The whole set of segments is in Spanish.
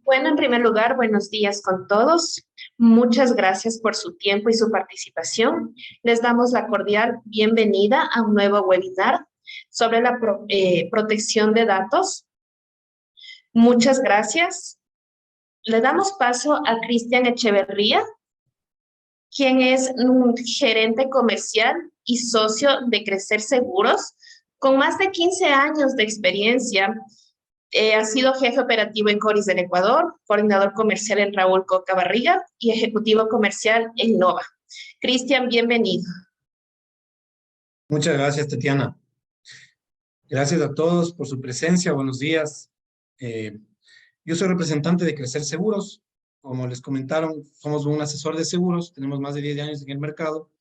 Bueno, en primer lugar, buenos días con todos. Muchas gracias por su tiempo y su participación. Les damos la cordial bienvenida a un nuevo webinar sobre la protección de datos. Muchas gracias. Le damos paso a Cristian Echeverría, quien es un gerente comercial y socio de Crecer Seguros, con más de 15 años de experiencia. Ha sido jefe operativo en Coris del Ecuador, coordinador comercial en Raúl Coca Barriga y ejecutivo comercial en Nova. Cristian, bienvenido. Muchas gracias, Tatiana. Gracias a todos por su presencia. Buenos días. Eh, yo soy representante de Crecer Seguros. Como les comentaron, somos un asesor de seguros. Tenemos más de 10 años en el mercado.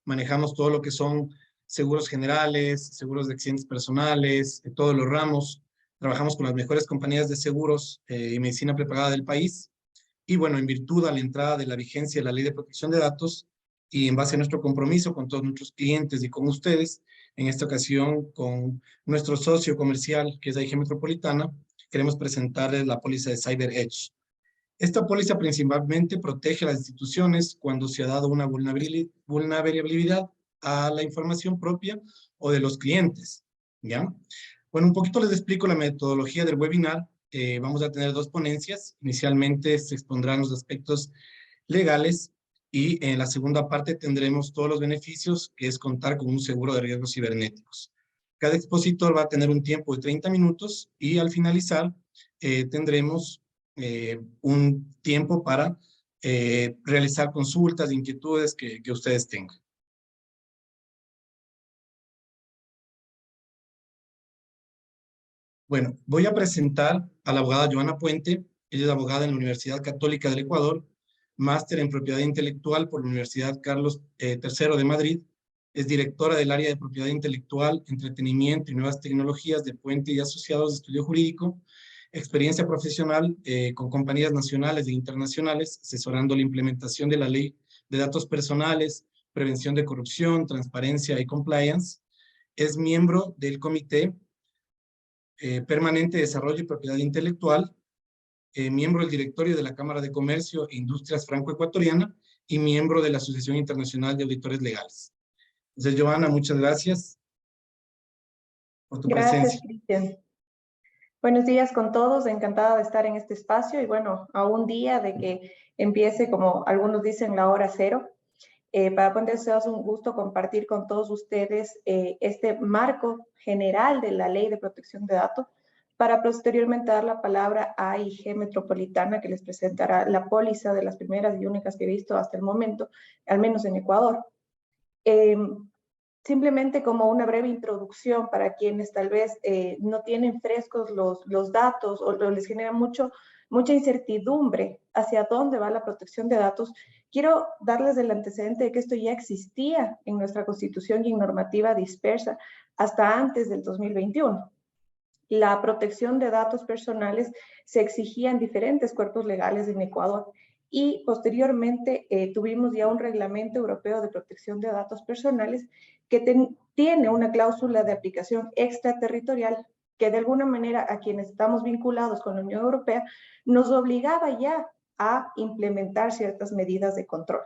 Manejamos todo lo que son seguros generales, seguros de accidentes personales, de todos los ramos. Trabajamos con las mejores compañías de seguros y medicina prepagada del país. Y bueno, en virtud a la entrada de la vigencia de la Ley de Protección de Datos y en base a nuestro compromiso con todos nuestros clientes y con ustedes, en esta ocasión con nuestro socio comercial, que es AIG Metropolitana, queremos presentarles la póliza de Cyber Edge. Esta póliza principalmente protege a las instituciones cuando se ha dado una vulnerabilidad a la información propia o de los clientes, ¿ya? Bueno, un poquito les explico la metodología del webinar. Vamos a tener dos ponencias. Inicialmente se expondrán los aspectos legales y en la segunda parte tendremos todos los beneficios, que es contar con un seguro de riesgos cibernéticos. Cada expositor va a tener un tiempo de 30 minutos y al finalizar tendremos un tiempo para realizar consultas, inquietudes que ustedes tengan. Bueno, voy a presentar a la abogada Joana Puente. Ella es abogada en la Universidad Católica del Ecuador, máster en propiedad intelectual por la Universidad Carlos III de Madrid. Es directora del área de propiedad intelectual, entretenimiento y nuevas tecnologías de Puente y Asociados de Estudio Jurídico. Experiencia profesional con compañías nacionales e internacionales, asesorando la implementación de la ley de datos personales, prevención de corrupción, transparencia y compliance. Es miembro del Comité Permanente de Desarrollo y Propiedad Intelectual, miembro del directorio de la Cámara de Comercio e Industrias Franco-Ecuatoriana y miembro de la Asociación Internacional de Auditores Legales. Entonces, Joana, muchas gracias por tu Gracias, presencia. Cristian. Buenos días con todos, encantada de estar en este espacio y bueno, a un día de que empiece, como algunos dicen, la hora cero. Para ponerse es un gusto compartir con todos ustedes este marco general de la Ley de Protección de Datos para posteriormente dar la palabra a AIG Metropolitana, que les presentará la póliza de las primeras y únicas que he visto hasta el momento, al menos en Ecuador. Simplemente como una breve introducción para quienes tal vez no tienen frescos los datos o les genera mucha incertidumbre hacia dónde va la protección de datos, quiero darles el antecedente de que esto ya existía en nuestra Constitución y en normativa dispersa hasta antes del 2021. La protección de datos personales se exigía en diferentes cuerpos legales en Ecuador y posteriormente tuvimos ya un reglamento europeo de protección de datos personales que tiene una cláusula de aplicación extraterritorial que de alguna manera a quienes estamos vinculados con la Unión Europea nos obligaba ya a implementar ciertas medidas de control.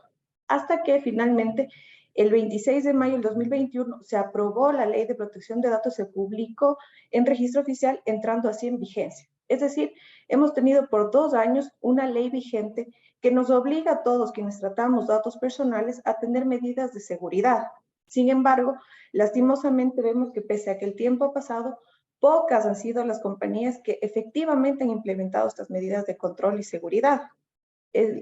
Hasta que finalmente el 26 de mayo del 2021 se aprobó la Ley de Protección de Datos, se publicó en registro oficial entrando así en vigencia. Es decir, hemos tenido por 2 años una ley vigente que nos obliga a todos quienes tratamos datos personales a tener medidas de seguridad. Sin embargo, lastimosamente vemos que pese a que el tiempo ha pasado, pocas han sido las compañías que efectivamente han implementado estas medidas de control y seguridad.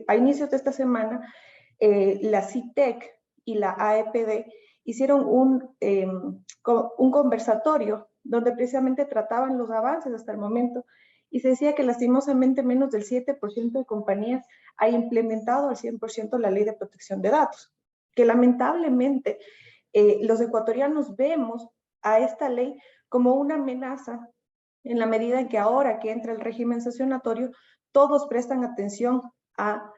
A inicios de esta semana, la CITEC y la AEPD hicieron un conversatorio donde precisamente trataban los avances hasta el momento y se decía que lastimosamente menos del 7% de compañías ha implementado al 100% la ley de protección de datos, que lamentablemente los ecuatorianos vemos a esta ley como una amenaza en la medida en que ahora que entra el régimen sancionatorio, todos prestan atención a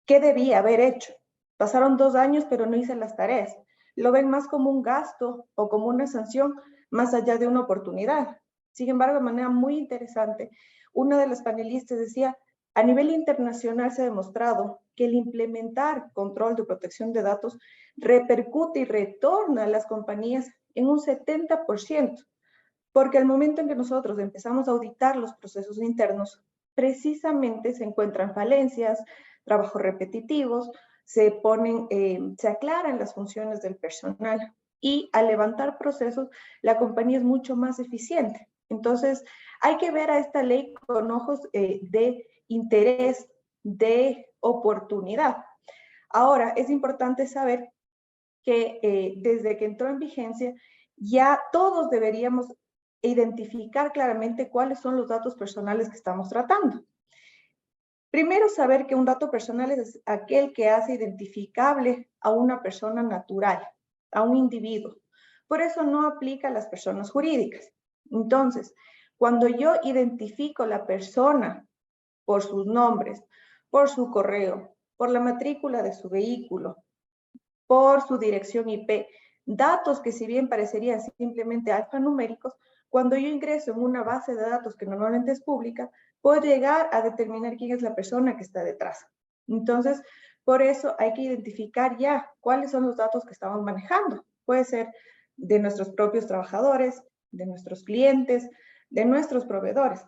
qué debía haber hecho. Pasaron 2 años, pero no hice las tareas. Lo ven más como un gasto o como una sanción, más allá de una oportunidad. Sin embargo, de manera muy interesante, una de las panelistas decía, A nivel internacional se ha demostrado que el implementar control de protección de datos repercute y retorna a las compañías en un 70%, porque al momento en que nosotros empezamos a auditar los procesos internos, precisamente se encuentran falencias, trabajos repetitivos, se aclaran las funciones del personal y al levantar procesos, la compañía es mucho más eficiente. Entonces, hay que ver a esta ley con ojos de interés, de oportunidad. Ahora, es importante saber que desde que entró en vigencia, ya todos deberíamos identificar claramente cuáles son los datos personales que estamos tratando. Primero, saber que un dato personal es aquel que hace identificable a una persona natural, a un individuo. Por eso no aplica a las personas jurídicas. Entonces, cuando yo identifico la persona por sus nombres, por su correo, por la matrícula de su vehículo, por su dirección IP, datos que si bien parecerían simplemente alfanuméricos, cuando yo ingreso en una base de datos que normalmente es pública, puedo llegar a determinar quién es la persona que está detrás. Entonces, por eso hay que identificar ya cuáles son los datos que estamos manejando. Puede ser de nuestros propios trabajadores, de nuestros clientes, de nuestros proveedores.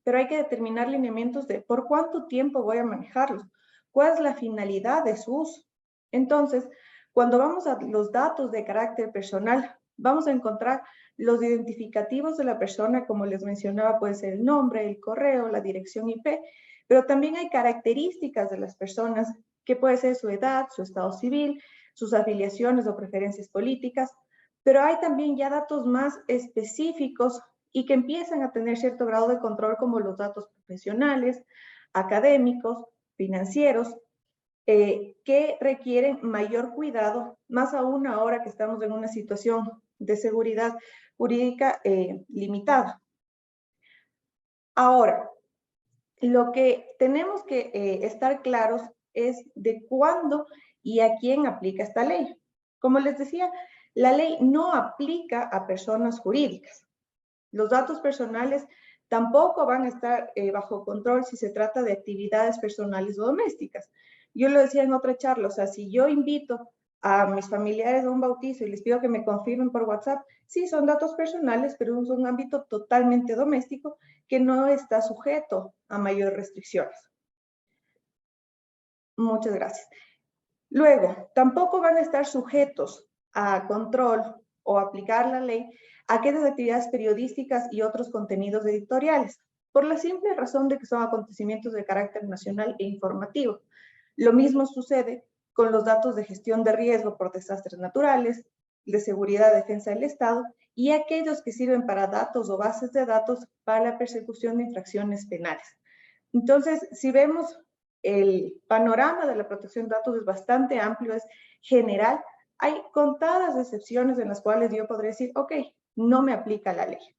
Pero hay que determinar lineamientos de por cuánto tiempo voy a manejarlos, cuál es la finalidad de su uso. Entonces, cuando vamos a los datos de carácter personal, vamos a encontrar los identificativos de la persona, como les mencionaba, puede ser el nombre, el correo, la dirección IP, pero también hay características de las personas, que puede ser su edad, su estado civil, sus afiliaciones o preferencias políticas, pero hay también ya datos más específicos y que empiezan a tener cierto grado de control, como los datos profesionales, académicos, financieros, que requieren mayor cuidado, más aún ahora que estamos en una situación de seguridad jurídica limitada. Ahora, lo que tenemos que estar claros es de cuándo y a quién aplica esta ley. Como les decía, la ley no aplica a personas jurídicas. Los datos personales tampoco van a estar bajo control si se trata de actividades personales o domésticas. Yo lo decía en otra charla, o sea, si yo invito a mis familiares a un bautizo y les pido que me confirmen por WhatsApp, sí, son datos personales, pero es un ámbito totalmente doméstico que no está sujeto a mayores restricciones. Muchas gracias. Luego, tampoco van a estar sujetos a control o aplicar la ley aquellas actividades periodísticas y otros contenidos editoriales, por la simple razón de que son acontecimientos de carácter nacional e informativo. Lo mismo sucede con los datos de gestión de riesgo por desastres naturales, de seguridad, defensa del Estado y aquellos que sirven para datos o bases de datos para la persecución de infracciones penales. Entonces, si vemos el panorama de la protección de datos es bastante amplio, es general. Hay contadas excepciones en las cuales yo podría decir, ok, no me aplica la ley.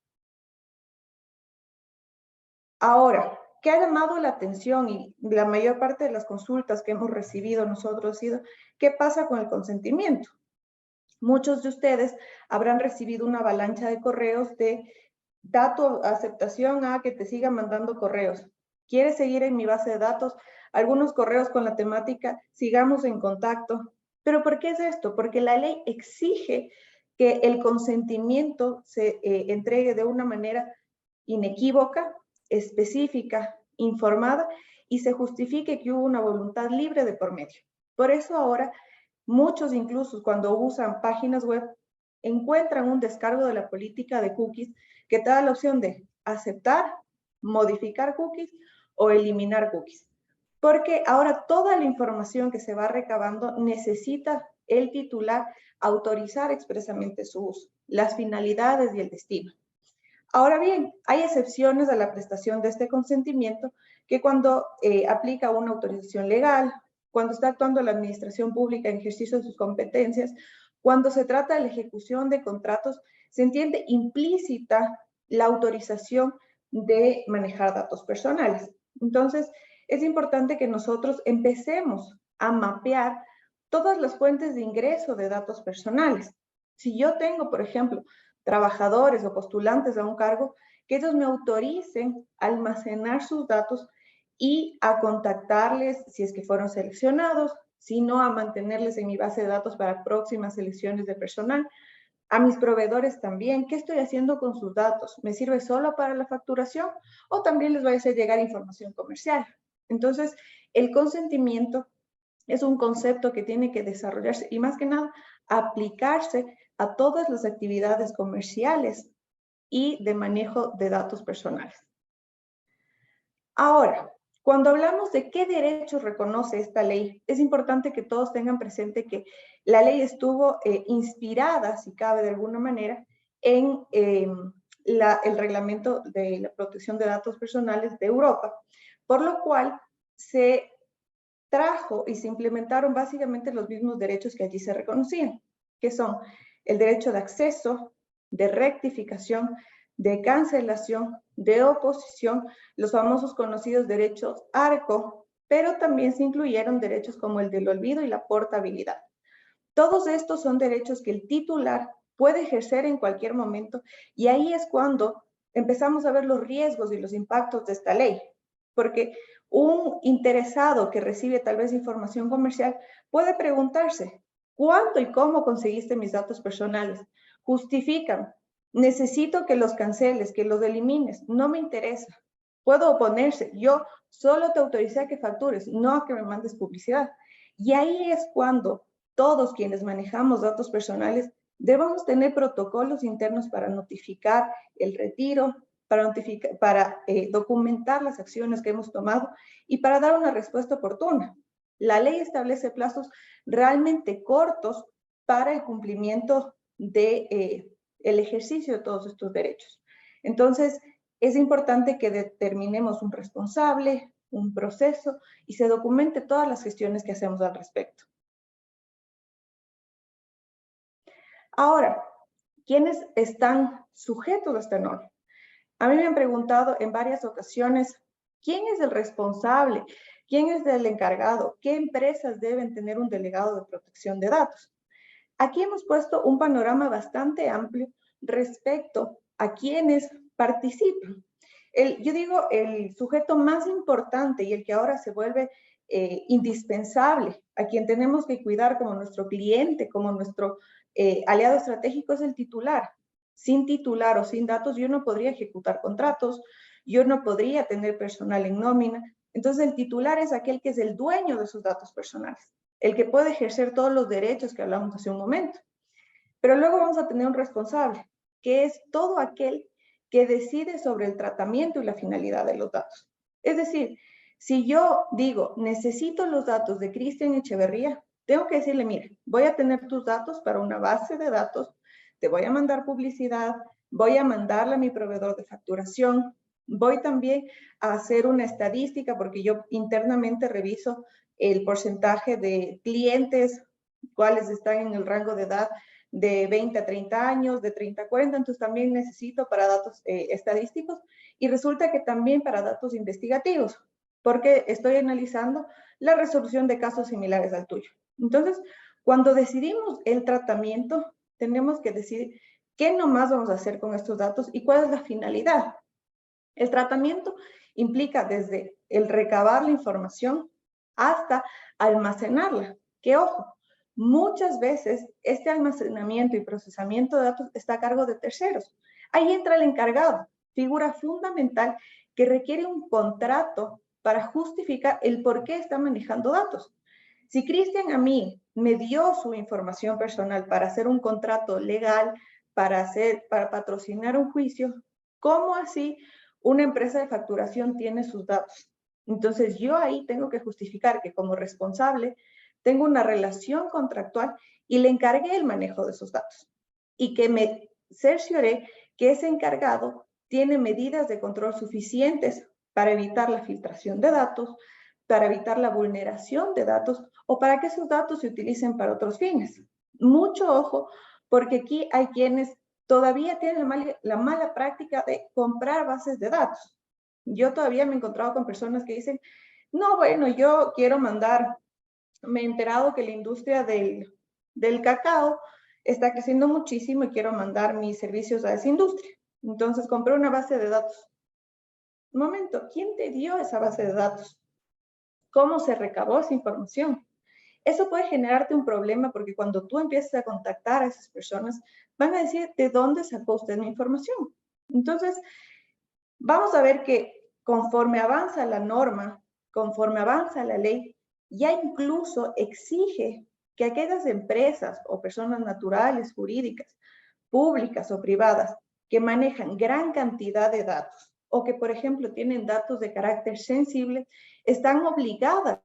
Ahora, ¿qué ha llamado la atención? Y la mayor parte de las consultas que hemos recibido nosotros ha sido, ¿qué pasa con el consentimiento? Muchos de ustedes habrán recibido una avalancha de correos de dato aceptación a que te siga mandando correos. ¿Quieres seguir en mi base de datos? Algunos correos con la temática, sigamos en contacto. ¿Pero por qué es esto? Porque la ley exige que el consentimiento se entregue de una manera inequívoca, específica, informada y se justifique que hubo una voluntad libre de por medio. Por eso ahora muchos incluso cuando usan páginas web encuentran un descargo de la política de cookies que te da la opción de aceptar, modificar cookies o eliminar cookies. Porque ahora toda la información que se va recabando necesita el titular autorizar expresamente su uso, las finalidades y el destino. Ahora bien, hay excepciones a la prestación de este consentimiento que cuando aplica una autorización legal, cuando está actuando la administración pública en ejercicio de sus competencias, cuando se trata de la ejecución de contratos, se entiende implícita la autorización de manejar datos personales. Entonces, es importante que nosotros empecemos a mapear todas las fuentes de ingreso de datos personales. Si yo tengo, por ejemplo, trabajadores o postulantes a un cargo, que ellos me autoricen a almacenar sus datos y a contactarles si es que fueron seleccionados, si no, a mantenerles en mi base de datos para próximas selecciones de personal. A mis proveedores también, ¿qué estoy haciendo con sus datos? ¿Me sirve solo para la facturación o también les voy a hacer llegar información comercial? Entonces, el consentimiento es un concepto que tiene que desarrollarse y más que nada aplicarse a todas las actividades comerciales y de manejo de datos personales. Ahora, cuando hablamos de qué derechos reconoce esta ley, es importante que todos tengan presente que la ley estuvo inspirada, si cabe de alguna manera, en el reglamento de la protección de datos personales de Europa, por lo cual se trajo y se implementaron básicamente los mismos derechos que allí se reconocían, que son el derecho de acceso, de rectificación, de cancelación, de oposición, los famosos conocidos derechos ARCO, pero también se incluyeron derechos como el del olvido y la portabilidad. Todos estos son derechos que el titular puede ejercer en cualquier momento y ahí es cuando empezamos a ver los riesgos y los impactos de esta ley, porque un interesado que recibe tal vez información comercial puede preguntarse, ¿cuánto y cómo conseguiste mis datos personales? Justifican, necesito que los canceles, que los elimines, no me interesa. Puedo oponerse, yo solo te autoricé a que factures, no a que me mandes publicidad. Y ahí es cuando todos quienes manejamos datos personales debemos tener protocolos internos para notificar el retiro, para documentar las acciones que hemos tomado y para dar una respuesta oportuna. La ley establece plazos realmente cortos para el cumplimiento de el ejercicio de todos estos derechos. Entonces, es importante que determinemos un responsable, un proceso y se documente todas las gestiones que hacemos al respecto. Ahora, ¿quiénes están sujetos a esta norma? A mí me han preguntado en varias ocasiones, ¿quién es el responsable? ¿Quién es el encargado? ¿Qué empresas deben tener un delegado de protección de datos? Aquí hemos puesto un panorama bastante amplio respecto a quienes participan. Yo digo, el sujeto más importante y el que ahora se vuelve indispensable, a quien tenemos que cuidar como nuestro cliente, como nuestro aliado estratégico, es el titular. Sin titular o sin datos, yo no podría ejecutar contratos, yo no podría tener personal en nómina. Entonces, el titular es aquel que es el dueño de sus datos personales, el que puede ejercer todos los derechos que hablamos hace un momento. Pero luego vamos a tener un responsable, que es todo aquel que decide sobre el tratamiento y la finalidad de los datos. Es decir, si yo digo, necesito los datos de Cristian Echeverría, tengo que decirle, mire, voy a tener tus datos para una base de datos, te voy a mandar publicidad, voy a mandarle a mi proveedor de facturación, voy también a hacer una estadística porque yo internamente reviso el porcentaje de clientes, cuáles están en el rango de edad de 20 a 30 años, de 30 a 40, entonces también necesito para datos estadísticos y resulta que también para datos investigativos, porque estoy analizando la resolución de casos similares al tuyo. Entonces, cuando decidimos el tratamiento, tenemos que decidir qué nomás vamos a hacer con estos datos y cuál es la finalidad. El tratamiento implica desde el recabar la información hasta almacenarla. Que ojo, muchas veces este almacenamiento y procesamiento de datos está a cargo de terceros. Ahí entra el encargado, figura fundamental que requiere un contrato para justificar el por qué está manejando datos. Si Cristian a mí me dio su información personal para hacer un contrato legal, para patrocinar un juicio, ¿cómo así una empresa de facturación tiene sus datos? Entonces yo ahí tengo que justificar que como responsable tengo una relación contractual y le encargué el manejo de esos datos y que me cercioré que ese encargado tiene medidas de control suficientes para evitar la filtración de datos, para evitar la vulneración de datos o para que esos datos se utilicen para otros fines. Mucho ojo, porque aquí hay quienes todavía tienen la mala práctica de comprar bases de datos. Yo todavía me he encontrado con personas que dicen, no, bueno, yo quiero mandar, me he enterado que la industria del cacao está creciendo muchísimo y quiero mandar mis servicios a esa industria. Entonces compré una base de datos. Un momento, ¿quién te dio esa base de datos? ¿Cómo se recabó esa información? Eso puede generarte un problema porque cuando tú empiezas a contactar a esas personas, van a decir, ¿de dónde sacó usted mi información? Entonces, vamos a ver que conforme avanza la norma, conforme avanza la ley, ya incluso exige que aquellas empresas o personas naturales, jurídicas, públicas o privadas, que manejan gran cantidad de datos o que, por ejemplo, tienen datos de carácter sensible, están obligadas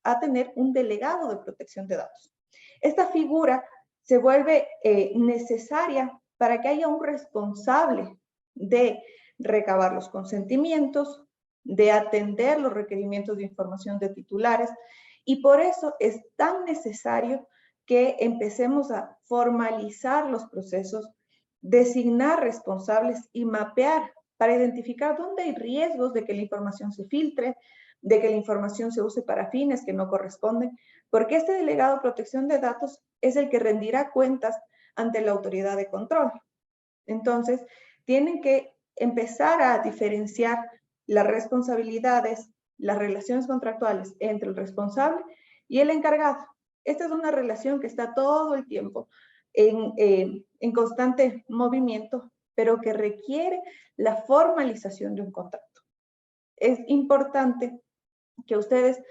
a tener un delegado de protección de datos. Esta figura se vuelve necesaria para que haya un responsable de recabar los consentimientos, de atender los requerimientos de información de titulares, y por eso es tan necesario que empecemos a formalizar los procesos, designar responsables y mapear para identificar dónde hay riesgos de que la información se filtre, de que la información se use para fines que no corresponden, porque este delegado de protección de datos es el que rendirá cuentas ante la autoridad de control. Entonces, tienen que empezar a diferenciar las responsabilidades, las relaciones contractuales entre el responsable y el encargado. Esta es una relación que está todo el tiempo en constante movimiento, pero que requiere la formalización de un contrato. Es importante que ustedes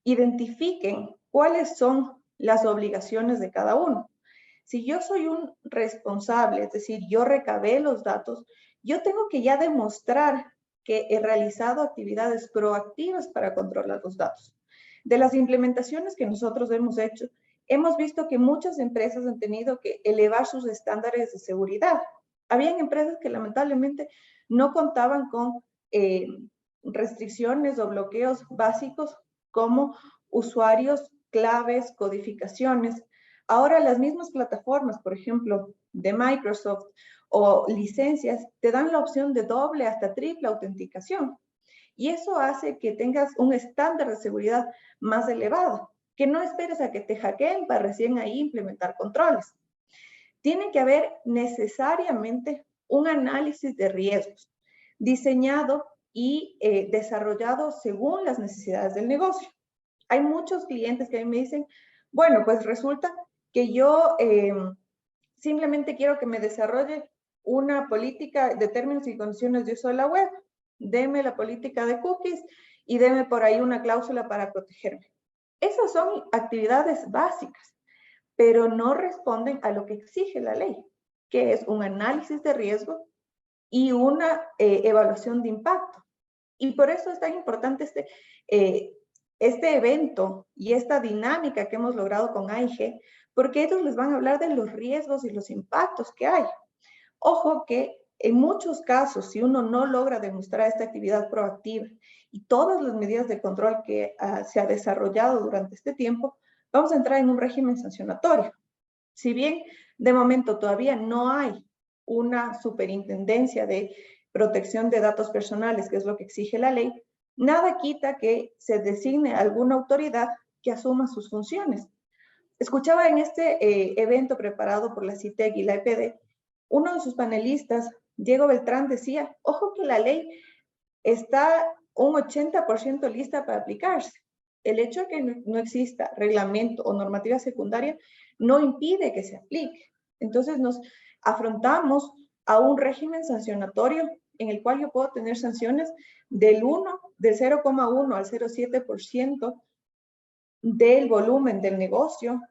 identifiquen cuáles son las obligaciones de cada uno. Si yo soy un responsable, es decir, yo recabé los datos, yo tengo que ya demostrar que he realizado actividades proactivas para controlar los datos. De las implementaciones que nosotros hemos hecho, hemos visto que muchas empresas han tenido que elevar sus estándares de seguridad. Habían empresas que lamentablemente no contaban con restricciones o bloqueos básicos como usuarios, claves, codificaciones. Ahora las mismas plataformas, por ejemplo, de Microsoft o licencias, te dan la opción de doble hasta triple autenticación. Y eso hace que tengas un estándar de seguridad más elevado, que no esperes a que te hackeen para recién ahí implementar controles. Tiene que haber necesariamente un análisis de riesgos diseñado y desarrollado según las necesidades del negocio. Hay muchos clientes que me dicen, bueno, pues resulta que yo simplemente quiero que me desarrolle una política de términos y condiciones de uso de la web. Deme la política de cookies y deme por ahí una cláusula para protegerme. Esas son actividades básicas, pero no responden a lo que exige la ley, que es un análisis de riesgo y una evaluación de impacto. Y por eso es tan importante este evento y esta dinámica que hemos logrado con AIG, porque ellos les van a hablar de los riesgos y los impactos que hay. Ojo que en muchos casos, si uno no logra demostrar esta actividad proactiva y todas las medidas de control que se ha desarrollado durante este tiempo, vamos a entrar en un régimen sancionatorio. Si bien de momento todavía no hay una superintendencia de protección de datos personales, que es lo que exige la ley, nada quita que se designe alguna autoridad que asuma sus funciones. Escuchaba en este evento preparado por la CITEC y la EPD, uno de sus panelistas, Diego Beltrán, decía, ojo que la ley está un 80% lista para aplicarse. El hecho de que no exista reglamento o normativa secundaria no impide que se aplique. Entonces nos afrontamos a un régimen sancionatorio en el cual yo puedo tener sanciones del 0,1 al 0,7% del volumen del negocio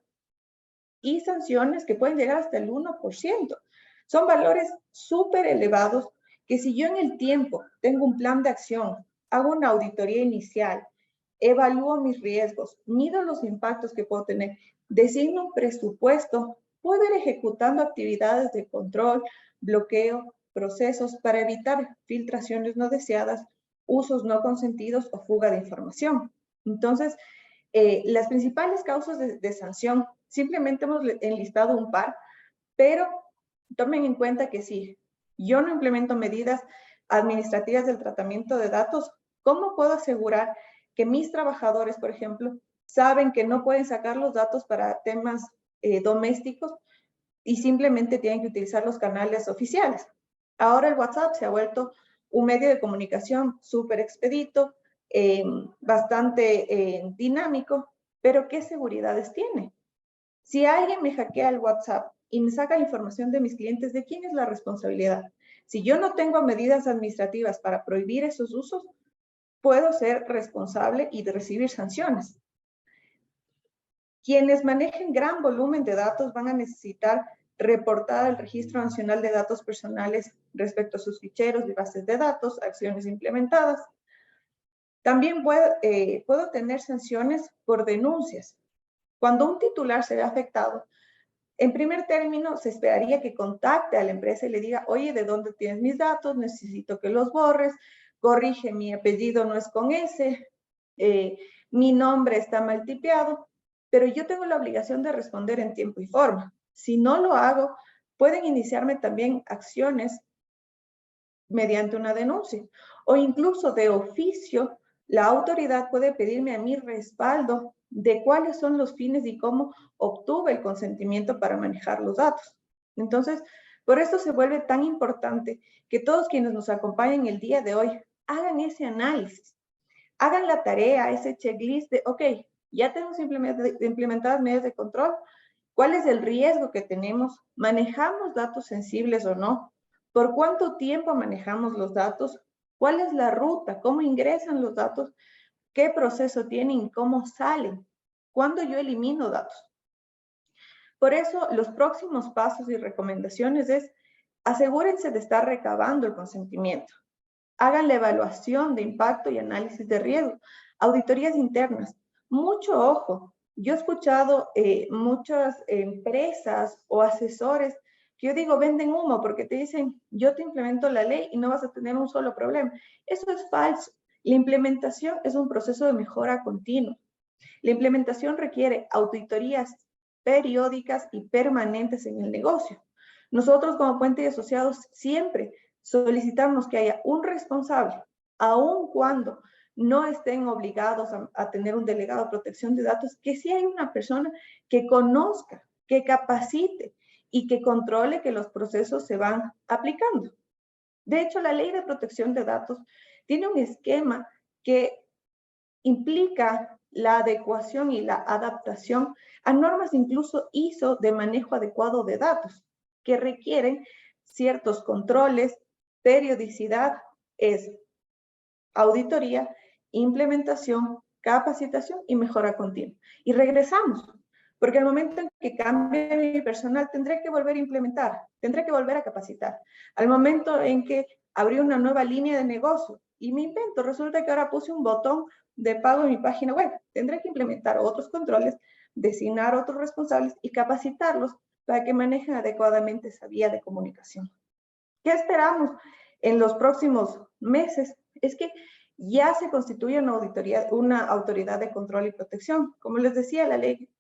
y sanciones que pueden llegar hasta el 1%. Son valores súper elevados que si yo en el tiempo tengo un plan de acción, hago una auditoría inicial, evalúo mis riesgos, mido los impactos que puedo tener, designo un presupuesto, puedo ir ejecutando actividades de control, bloqueo, procesos para evitar filtraciones no deseadas, usos no consentidos o fuga de información. Entonces, las principales causas de sanción, simplemente hemos enlistado un par, pero tomen en cuenta que si yo no implemento medidas administrativas del tratamiento de datos, ¿cómo puedo asegurar que mis trabajadores, por ejemplo, saben que no pueden sacar los datos para temas domésticos y simplemente tienen que utilizar los canales oficiales? Ahora el WhatsApp se ha vuelto un medio de comunicación súper expedito, bastante dinámico, pero ¿qué seguridades tiene? Si alguien me hackea el WhatsApp y me saca la información de mis clientes, ¿de quién es la responsabilidad? Si yo no tengo medidas administrativas para prohibir esos usos, puedo ser responsable y de recibir sanciones. Quienes manejen gran volumen de datos van a necesitar reportar al Registro Nacional de Datos Personales respecto a sus ficheros y bases de datos, acciones implementadas. También puedo tener sanciones por denuncias. Cuando un titular se ve afectado, en primer término, se esperaría que contacte a la empresa y le diga, oye, ¿de dónde tienes mis datos? Necesito que los borres, corrige, mi apellido no es con S, mi nombre está mal tipeado, pero yo tengo la obligación de responder en tiempo y forma. Si no lo hago, pueden iniciarme también acciones mediante una denuncia o incluso de oficio, la autoridad puede pedirme a mí respaldo de cuáles son los fines y cómo obtuve el consentimiento para manejar los datos. Entonces, por eso se vuelve tan importante que todos quienes nos acompañen el día de hoy hagan ese análisis, hagan la tarea, ese checklist de, ok, ya tenemos implementadas medidas de control, ¿cuál es el riesgo que tenemos? ¿Manejamos datos sensibles o no? ¿Por cuánto tiempo manejamos los datos? ¿Cuál es la ruta? ¿Cómo ingresan los datos? ¿Qué proceso tienen y cómo salen? ¿Cuándo yo elimino datos? Por eso, los próximos pasos y recomendaciones es asegúrense de estar recabando el consentimiento. Hagan la evaluación de impacto y análisis de riesgo. Auditorías internas. Mucho ojo. Yo he escuchado muchas empresas o asesores que yo digo venden humo porque te dicen yo te implemento la ley y no vas a tener un solo problema. Eso es falso. La implementación es un proceso de mejora continua. La implementación requiere auditorías periódicas y permanentes en el negocio. Nosotros como Puente y Asociados siempre solicitamos que haya un responsable, aun cuando no estén obligados a tener un delegado de protección de datos, que sí hay una persona que conozca, que capacite y que controle que los procesos se van aplicando. De hecho, la Ley de Protección de Datos tiene un esquema que implica la adecuación y la adaptación a normas incluso ISO de manejo adecuado de datos, que requieren ciertos controles, periodicidad, es auditoría, implementación, capacitación y mejora continua. Y regresamos, porque al momento en que cambie mi personal, tendré que volver a implementar, tendré que volver a capacitar. Al momento en que abrí una nueva línea de negocio y me invento, resulta que ahora puse un botón de pago en mi página web, tendré que implementar otros controles, designar otros responsables y capacitarlos para que manejen adecuadamente esa vía de comunicación. ¿Qué esperamos en los próximos meses? Es que ya se constituye una autoridad de control y protección. Como les decía, la ley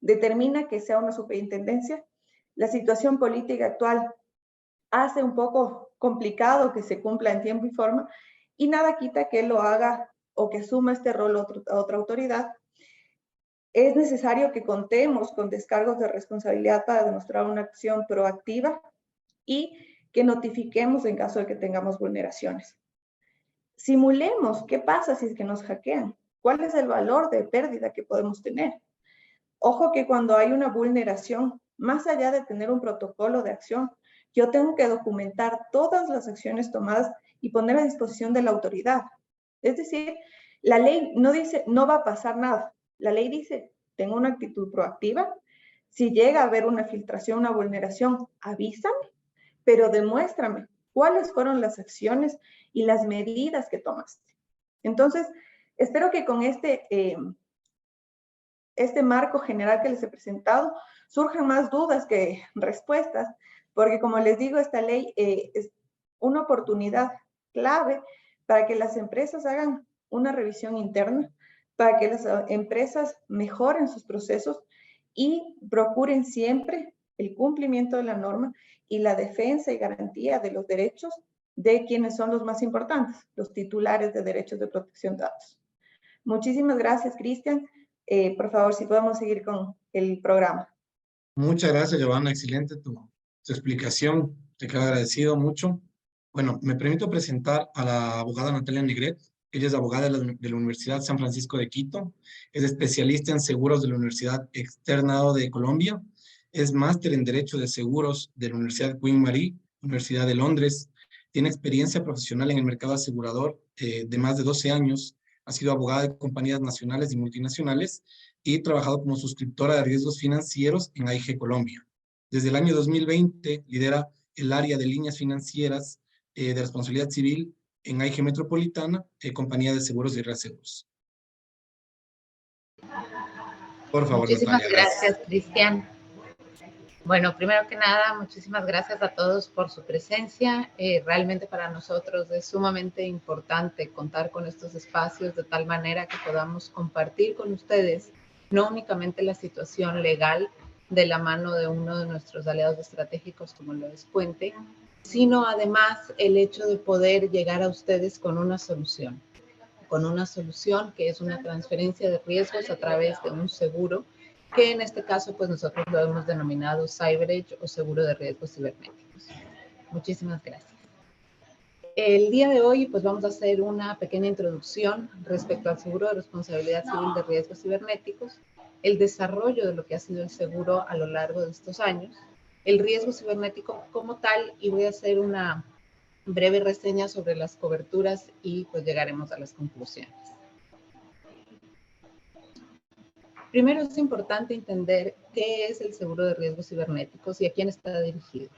determina que sea una superintendencia. La situación política actual hace un poco complicado que se cumpla en tiempo y forma y nada quita que lo haga o que asuma este rol otra autoridad. Es necesario que contemos con descargos de responsabilidad para demostrar una acción proactiva y que notifiquemos en caso de que tengamos vulneraciones. Simulemos qué pasa si es que nos hackean, cuál es el valor de pérdida que podemos tener. Ojo que cuando hay una vulneración, más allá de tener un protocolo de acción, yo tengo que documentar todas las acciones tomadas y poner a disposición de la autoridad. Es decir, la ley no dice no va a pasar nada. La ley dice, tengo una actitud proactiva. Si llega a haber una filtración, una vulneración, avísame, pero demuéstrame cuáles fueron las acciones y las medidas que tomaste. Entonces, espero que con este marco general que les he presentado surjan más dudas que respuestas, porque como les digo, esta ley es una oportunidad clave para que las empresas hagan una revisión interna, para que las empresas mejoren sus procesos y procuren siempre el cumplimiento de la norma y la defensa y garantía de los derechos de quienes son los más importantes, los titulares de derechos de protección de datos. Muchísimas gracias, Cristian. Por favor, si podemos seguir con el programa. Muchas gracias, Giovanna. Excelente tu explicación. Te quedo agradecido mucho Bueno, me permito presentar a la abogada Natalia Negret. Ella es abogada de la Universidad San Francisco de Quito, es especialista en seguros de la Universidad Externado de Colombia, es máster en Derecho de Seguros de la Universidad Queen Mary, Universidad de Londres, tiene experiencia profesional en el mercado asegurador de más de 12 años, ha sido abogada de compañías nacionales y multinacionales y trabajado como suscriptora de riesgos financieros en AIG Colombia. Desde el año 2020 lidera el área de líneas financieras de responsabilidad civil en AIG Metropolitana, compañía de seguros y reaseguros. Por favor, Muchísimas Natalia, gracias, Cristian. Bueno, primero que nada, muchísimas gracias a todos por su presencia. Realmente para nosotros es sumamente importante contar con estos espacios de tal manera que podamos compartir con ustedes no únicamente la situación legal de la mano de uno de nuestros aliados estratégicos como lo es Puente, sino además el hecho de poder llegar a ustedes con una solución que es una transferencia de riesgos a través de un seguro, que en este caso pues nosotros lo hemos denominado CyberEdge o seguro de riesgos cibernéticos. Muchísimas gracias. El día de hoy pues vamos a hacer una pequeña introducción respecto al seguro de responsabilidad civil de riesgos cibernéticos, el desarrollo de lo que ha sido el seguro a lo largo de estos años, el riesgo cibernético como tal, y voy a hacer una breve reseña sobre las coberturas y pues llegaremos a las conclusiones. Primero es importante entender qué es el seguro de riesgos cibernéticos y a quién está dirigido.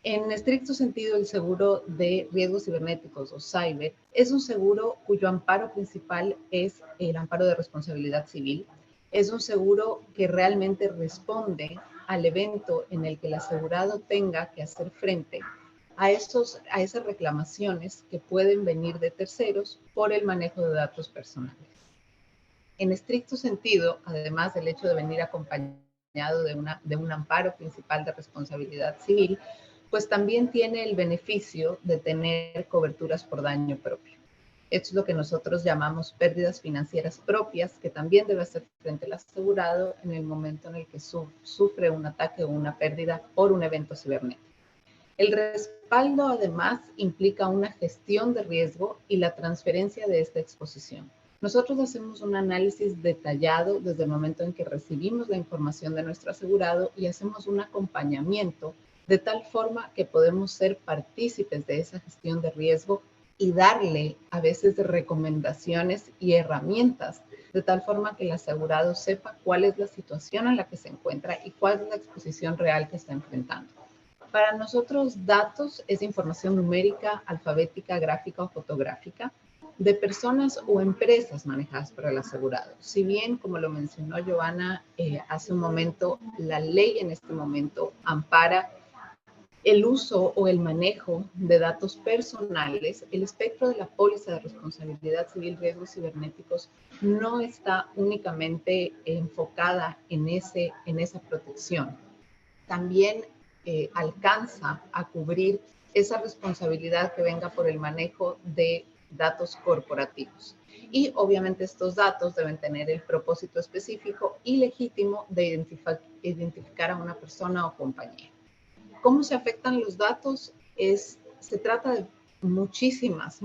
En estricto sentido, el seguro de riesgos cibernéticos o cyber es un seguro cuyo amparo principal es el amparo de responsabilidad civil. Es un seguro que realmente responde al evento en el que el asegurado tenga que hacer frente a esas reclamaciones que pueden venir de terceros por el manejo de datos personales. En estricto sentido, además del hecho de venir acompañado de un amparo principal de responsabilidad civil, pues también tiene el beneficio de tener coberturas por daño propio. Esto es lo que nosotros llamamos pérdidas financieras propias, que también debe hacer frente al asegurado en el momento en el que sufre un ataque o una pérdida por un evento cibernético. El respaldo, además, implica una gestión de riesgo y la transferencia de esta exposición. Nosotros hacemos un análisis detallado desde el momento en que recibimos la información de nuestro asegurado y hacemos un acompañamiento de tal forma que podemos ser partícipes de esa gestión de riesgo y darle a veces recomendaciones y herramientas de tal forma que el asegurado sepa cuál es la situación en la que se encuentra y cuál es la exposición real que está enfrentando. Para nosotros, datos es información numérica, alfabética, gráfica o fotográfica de personas o empresas manejadas por el asegurado. Si bien, como lo mencionó Giovanna hace un momento, la ley en este momento ampara el uso o el manejo de datos personales, el espectro de la póliza de responsabilidad civil riesgos cibernéticos no está únicamente enfocada en esa protección. También alcanza a cubrir esa responsabilidad que venga por el manejo de datos corporativos. Y obviamente estos datos deben tener el propósito específico y legítimo de identificar a una persona o compañía. ¿Cómo se afectan los datos? Se trata de muchísimas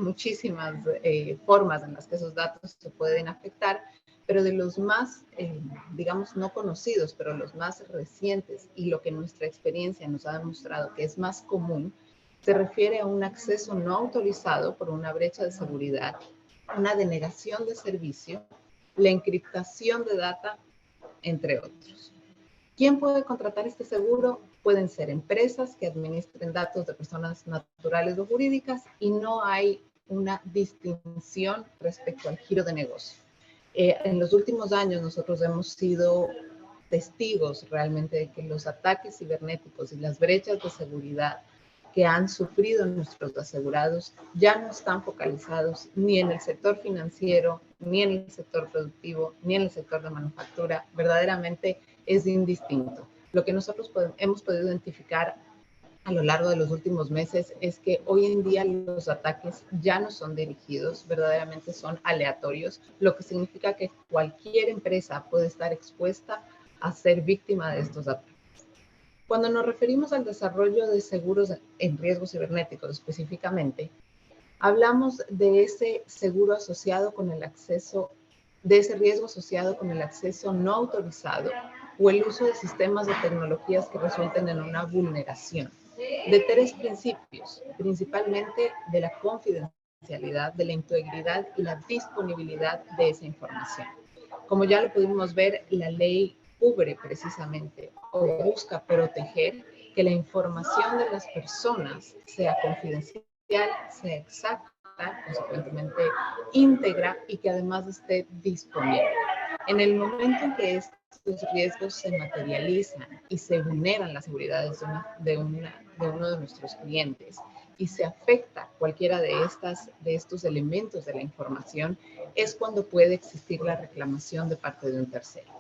formas en las que esos datos se pueden afectar, pero de los más, digamos, no conocidos, pero los más recientes y lo que nuestra experiencia nos ha demostrado que es más común, se refiere a un acceso no autorizado por una brecha de seguridad, una denegación de servicio, la encriptación de data, entre otros. ¿Quién puede contratar este seguro? Pueden ser empresas que administren datos de personas naturales o jurídicas y no hay una distinción respecto al giro de negocio. En los últimos años nosotros hemos sido testigos realmente de que los ataques cibernéticos y las brechas de seguridad que han sufrido nuestros asegurados ya no están focalizados ni en el sector financiero, ni en el sector productivo, ni en el sector de manufactura. Verdaderamente es indistinto. Lo que nosotros hemos podido identificar a lo largo de los últimos meses es que hoy en día los ataques ya no son dirigidos, verdaderamente son aleatorios, lo que significa que cualquier empresa puede estar expuesta a ser víctima de estos ataques. Cuando nos referimos al desarrollo de seguros en riesgos cibernéticos específicamente, hablamos de ese seguro asociado con el acceso, de ese riesgo asociado con el acceso no autorizado o el uso de sistemas de tecnologías que resulten en una vulneración de tres principios, principalmente de la confidencialidad, de la integridad y la disponibilidad de esa información. Como ya lo pudimos ver, la ley cubre precisamente o busca proteger que la información de las personas sea confidencial, sea exacta, consecuentemente íntegra y que además esté disponible. En el momento en que estos riesgos se materializan y se vulneran las seguridades de uno de nuestros clientes y se afecta cualquiera de estos elementos de la información, es cuando puede existir la reclamación de parte de un tercero.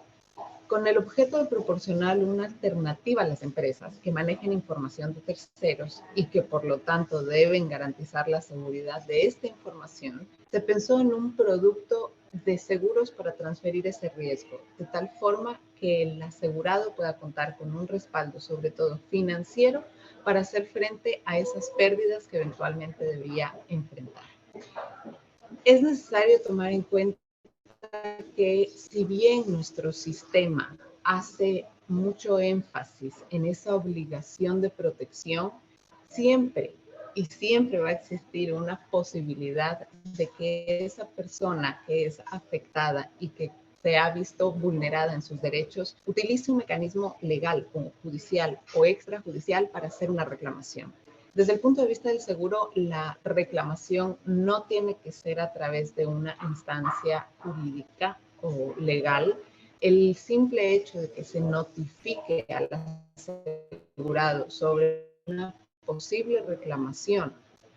Con el objeto de proporcionar una alternativa a las empresas que manejen información de terceros y que por lo tanto deben garantizar la seguridad de esta información, se pensó en un producto de seguros para transferir ese riesgo, de tal forma que el asegurado pueda contar con un respaldo, sobre todo financiero, para hacer frente a esas pérdidas que eventualmente debería enfrentar. Es necesario tomar en cuenta que si bien nuestro sistema hace mucho énfasis en esa obligación de protección, siempre va a existir una posibilidad de que esa persona que es afectada y que se ha visto vulnerada en sus derechos utilice un mecanismo legal, como judicial o extrajudicial, para hacer una reclamación. Desde el punto de vista del seguro, la reclamación no tiene que ser a través de una instancia jurídica o legal. El simple hecho de que se notifique al asegurado sobre una posible reclamación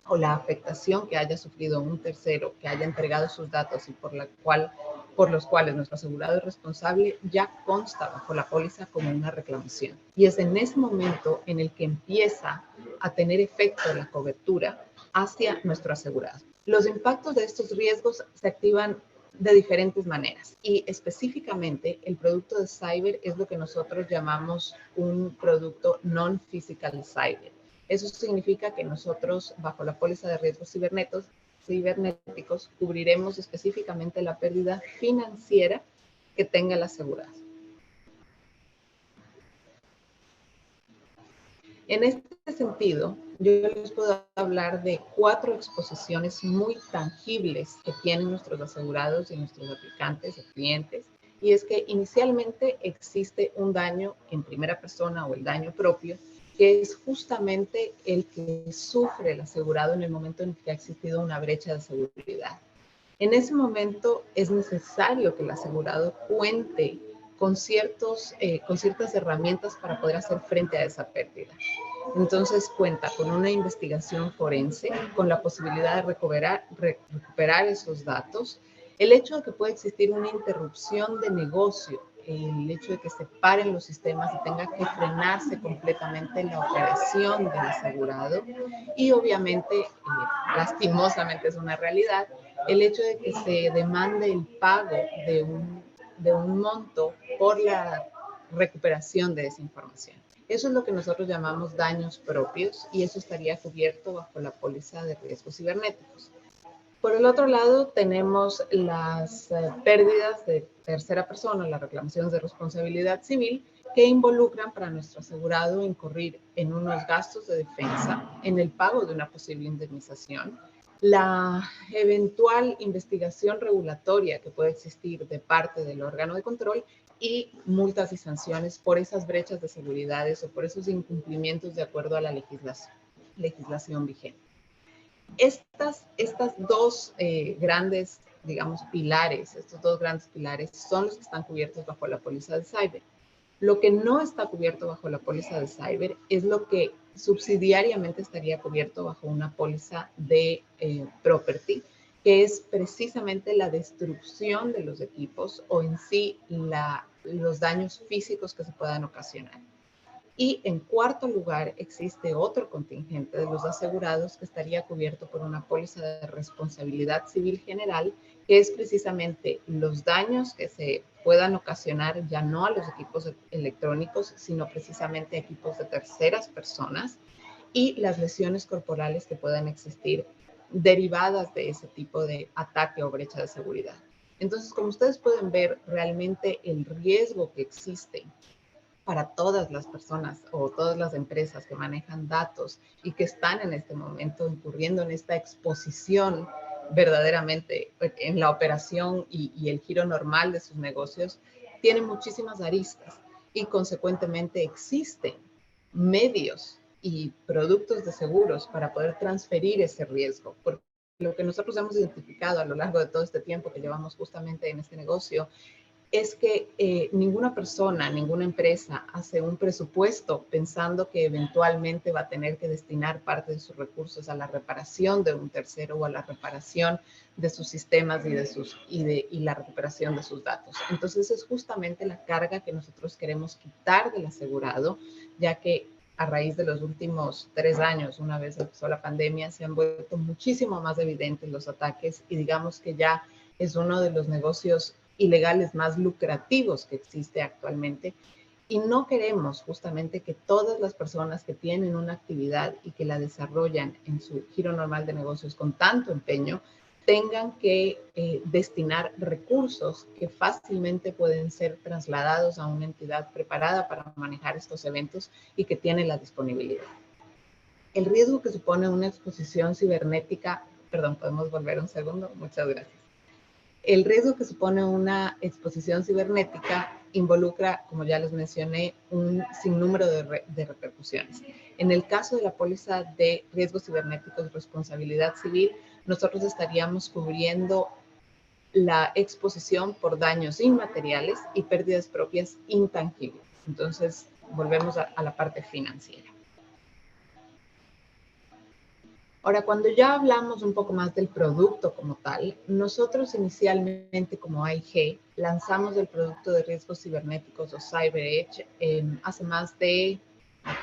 o la afectación que haya sufrido un tercero que haya entregado sus datos y por los cuales nuestro asegurado es responsable, ya consta bajo la póliza como una reclamación. Y es en ese momento en el que empieza a tener efecto la cobertura hacia nuestro asegurado. Los impactos de estos riesgos se activan de diferentes maneras y específicamente el producto de cyber es lo que nosotros llamamos un producto non-physical cyber. Eso significa que nosotros, bajo la póliza de riesgos cibernéticos, cubriremos específicamente la pérdida financiera que tenga el asegurado. En este sentido, yo les puedo hablar de 4 exposiciones muy tangibles que tienen nuestros asegurados y nuestros aplicantes y clientes, y es que inicialmente existe un daño en primera persona o el daño propio, que es justamente el que sufre el asegurado en el momento en que ha existido una brecha de seguridad. En ese momento es necesario que el asegurado cuente con ciertas herramientas para poder hacer frente a esa pérdida. Entonces cuenta con una investigación forense, con la posibilidad de recuperar esos datos, el hecho de que puede existir una interrupción de negocio, el hecho de que se paren los sistemas y tenga que frenarse completamente la operación del asegurado y obviamente, lastimosamente es una realidad, el hecho de que se demande el pago de un monto por la recuperación de esa información. Eso es lo que nosotros llamamos daños propios y eso estaría cubierto bajo la póliza de riesgos cibernéticos. Por el otro lado, tenemos las pérdidas de tercera persona, las reclamaciones de responsabilidad civil, que involucran para nuestro asegurado incurrir en unos gastos de defensa, en el pago de una posible indemnización, la eventual investigación regulatoria que puede existir de parte del órgano de control y multas y sanciones por esas brechas de seguridades o por esos incumplimientos de acuerdo a la legislación vigente. Estas dos grandes, digamos, pilares, estos dos grandes pilares son los que están cubiertos bajo la póliza de cyber. Lo que no está cubierto bajo la póliza de cyber es lo que subsidiariamente estaría cubierto bajo una póliza de property, que es precisamente la destrucción de los equipos o en sí los daños físicos que se puedan ocasionar. Y en cuarto lugar, existe otro contingente de los asegurados que estaría cubierto por una póliza de responsabilidad civil general, que es precisamente los daños que se puedan ocasionar ya no a los equipos electrónicos, sino precisamente a equipos de terceras personas, y las lesiones corporales que puedan existir derivadas de ese tipo de ataque o brecha de seguridad. Entonces, como ustedes pueden ver, realmente el riesgo que existe para todas las personas o todas las empresas que manejan datos y que están en este momento incurriendo en esta exposición verdaderamente en la operación y el giro normal de sus negocios, tiene muchísimas aristas y consecuentemente existen medios y productos de seguros para poder transferir ese riesgo. Porque lo que nosotros hemos identificado a lo largo de todo este tiempo que llevamos justamente en este negocio es que ninguna persona, ninguna empresa hace un presupuesto pensando que eventualmente va a tener que destinar parte de sus recursos a la reparación de un tercero o a la reparación de sus sistemas y la recuperación de sus datos. Entonces es justamente la carga que nosotros queremos quitar del asegurado, ya que a raíz de los últimos 3 años, una vez empezó la pandemia, se han vuelto muchísimo más evidentes los ataques y digamos que ya es uno de los negocios ilegales más lucrativos que existe actualmente, y no queremos justamente que todas las personas que tienen una actividad y que la desarrollan en su giro normal de negocios con tanto empeño tengan que destinar recursos que fácilmente pueden ser trasladados a una entidad preparada para manejar estos eventos y que tiene la disponibilidad. El riesgo que supone una exposición cibernética, perdón, podemos volver un segundo, muchas gracias. El riesgo que supone una exposición cibernética involucra, como ya les mencioné, un sinnúmero de repercusiones. En el caso de la póliza de riesgos cibernéticos responsabilidad civil, nosotros estaríamos cubriendo la exposición por daños inmateriales y pérdidas propias intangibles. Entonces, volvemos a la parte financiera. Ahora, cuando ya hablamos un poco más del producto como tal, nosotros inicialmente como AIG lanzamos el producto de riesgos cibernéticos o CyberEdge hace más de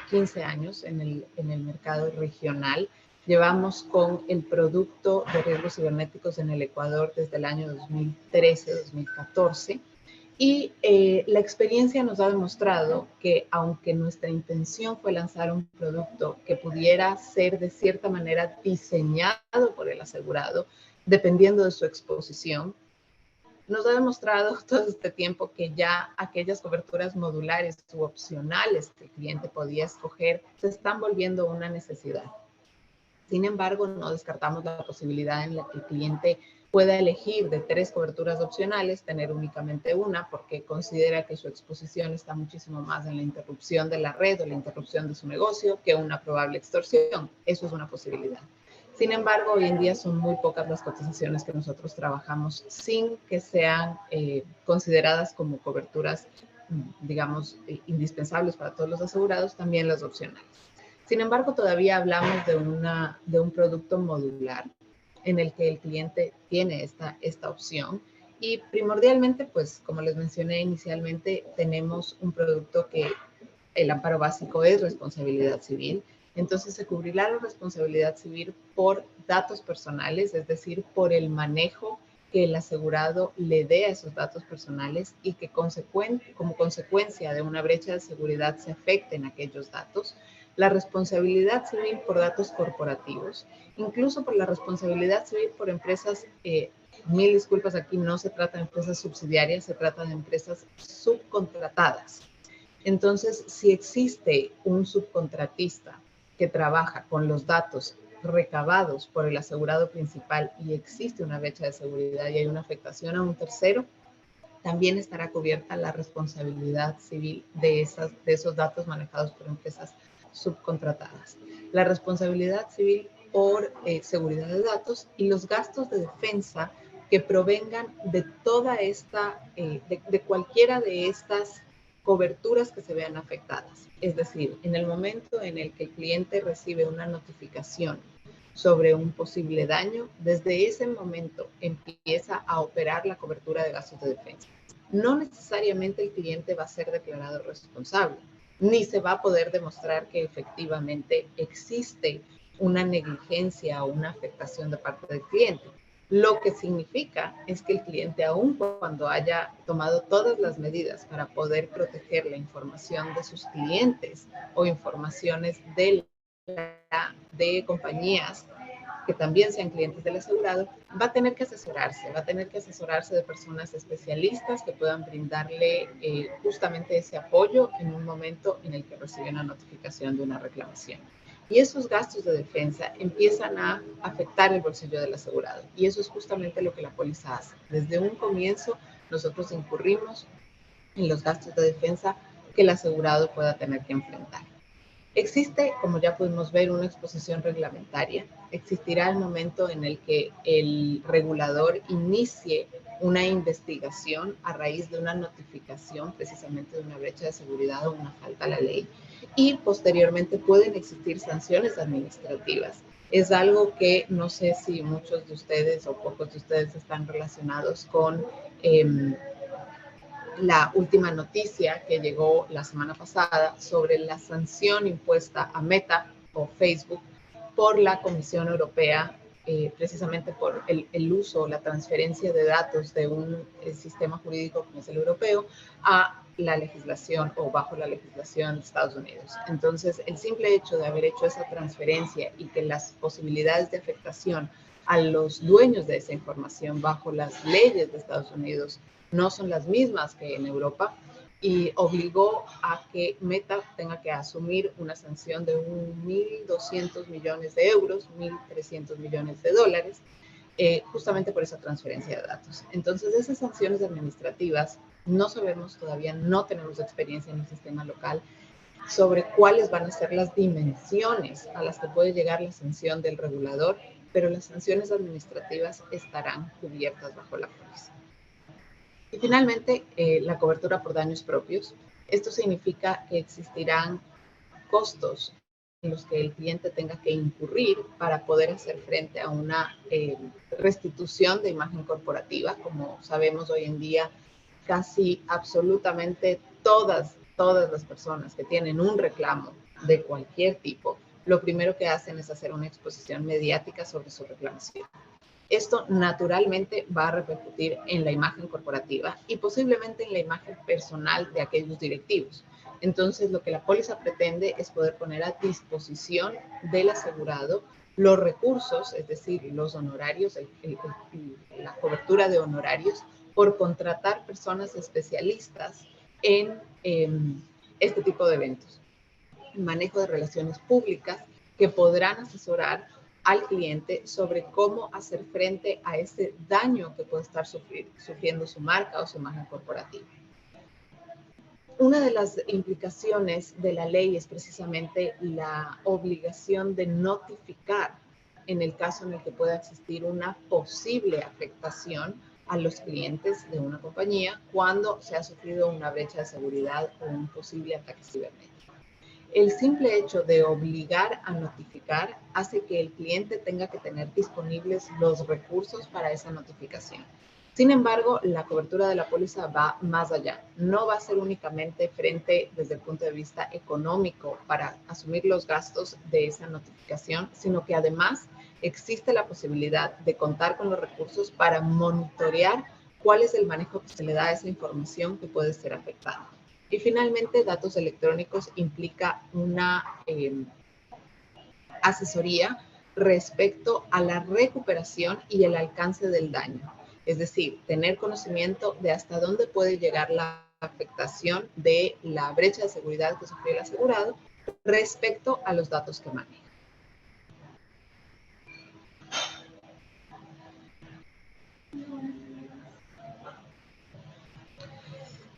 15 años en el mercado regional. Llevamos con el producto de riesgos cibernéticos en el Ecuador desde el año 2013-2014. Y la experiencia nos ha demostrado que aunque nuestra intención fue lanzar un producto que pudiera ser de cierta manera diseñado por el asegurado, dependiendo de su exposición, nos ha demostrado todo este tiempo que ya aquellas coberturas modulares u opcionales que el cliente podía escoger se están volviendo una necesidad. Sin embargo, no descartamos la posibilidad en la que el cliente pueda elegir de 3 coberturas opcionales, tener únicamente una, porque considera que su exposición está muchísimo más en la interrupción de la red o la interrupción de su negocio que una probable extorsión. Eso es una posibilidad. Sin embargo, hoy en día son muy pocas las cotizaciones que nosotros trabajamos sin que sean consideradas como coberturas, digamos, indispensables para todos los asegurados, también las opcionales. Sin embargo, todavía hablamos de un producto modular en el que el cliente tiene esta opción. Y primordialmente, pues como les mencioné inicialmente, tenemos un producto que el amparo básico es responsabilidad civil. Entonces se cubrirá la responsabilidad civil por datos personales, es decir, por el manejo que el asegurado le dé a esos datos personales y que como consecuencia de una brecha de seguridad se afecten aquellos datos. La responsabilidad civil por datos corporativos, incluso por la responsabilidad civil por empresas, mil disculpas, aquí no se trata de empresas subsidiarias, se trata de empresas subcontratadas. Entonces, si existe un subcontratista que trabaja con los datos recabados por el asegurado principal y existe una brecha de seguridad y hay una afectación a un tercero, también estará cubierta la responsabilidad civil de esos datos manejados por empresas subcontratadas. La responsabilidad civil por seguridad de datos y los gastos de defensa que provengan de toda esta, de cualquiera de estas coberturas que se vean afectadas. Es decir, en el momento en el que el cliente recibe una notificación sobre un posible daño, desde ese momento empieza a operar la cobertura de gastos de defensa. No necesariamente el cliente va a ser declarado responsable, ni se va a poder demostrar que efectivamente existe una negligencia o una afectación de parte del cliente. Lo que significa es que el cliente, aun cuando haya tomado todas las medidas para poder proteger la información de sus clientes o informaciones de compañías que también sean clientes del asegurado, va a tener que asesorarse de personas especialistas que puedan brindarle justamente ese apoyo en un momento en el que recibe una notificación de una reclamación. Y esos gastos de defensa empiezan a afectar el bolsillo del asegurado. Y eso es justamente lo que la póliza hace. Desde un comienzo, nosotros incurrimos en los gastos de defensa que el asegurado pueda tener que enfrentar. Existe, como ya pudimos ver, una exposición reglamentaria. Existirá el momento en el que el regulador inicie una investigación a raíz de una notificación, precisamente de una brecha de seguridad o una falta a la ley. Y posteriormente pueden existir sanciones administrativas. Es algo que no sé si muchos de ustedes o pocos de ustedes están relacionados con la última noticia que llegó la semana pasada sobre la sanción impuesta a Meta o Facebook por la Comisión Europea, precisamente por el uso, la transferencia de datos de un sistema jurídico como es el europeo a la legislación o bajo la legislación de Estados Unidos. Entonces, el simple hecho de haber hecho esa transferencia y que las posibilidades de afectación a los dueños de esa información bajo las leyes de Estados Unidos no son las mismas que en Europa y obligó a que Meta tenga que asumir una sanción de 1.200 millones de euros, 1.300 millones de dólares, justamente por esa transferencia de datos. Entonces, esas sanciones administrativas no sabemos todavía, no tenemos experiencia en el sistema local sobre cuáles van a ser las dimensiones a las que puede llegar la sanción del regulador, pero las sanciones administrativas estarán cubiertas bajo la póliza. Y finalmente, la cobertura por daños propios. Esto significa que existirán costos en los que el cliente tenga que incurrir para poder hacer frente a una restitución de imagen corporativa. Como sabemos hoy en día, casi absolutamente todas las personas que tienen un reclamo de cualquier tipo, lo primero que hacen es hacer una exposición mediática sobre su reclamación. Esto naturalmente va a repercutir en la imagen corporativa y posiblemente en la imagen personal de aquellos directivos. Entonces, lo que la póliza pretende es poder poner a disposición del asegurado los recursos, es decir, los honorarios, la cobertura de honorarios por contratar personas especialistas en este tipo de eventos. El manejo de relaciones públicas que podrán asesorar al cliente sobre cómo hacer frente a ese daño que puede estar sufriendo su marca o su imagen corporativa. Una de las implicaciones de la ley es precisamente la obligación de notificar en el caso en el que pueda existir una posible afectación a los clientes de una compañía cuando se ha sufrido una brecha de seguridad o un posible ataque cibernético. El simple hecho de obligar a notificar hace que el cliente tenga que tener disponibles los recursos para esa notificación. Sin embargo, la cobertura de la póliza va más allá. No va a ser únicamente frente desde el punto de vista económico para asumir los gastos de esa notificación, sino que además existe la posibilidad de contar con los recursos para monitorear cuál es el manejo que se le da a esa información que puede ser afectada. Y finalmente, datos electrónicos implica una asesoría respecto a la recuperación y el alcance del daño. Es decir, tener conocimiento de hasta dónde puede llegar la afectación de la brecha de seguridad que sufrió el asegurado respecto a los datos que maneja.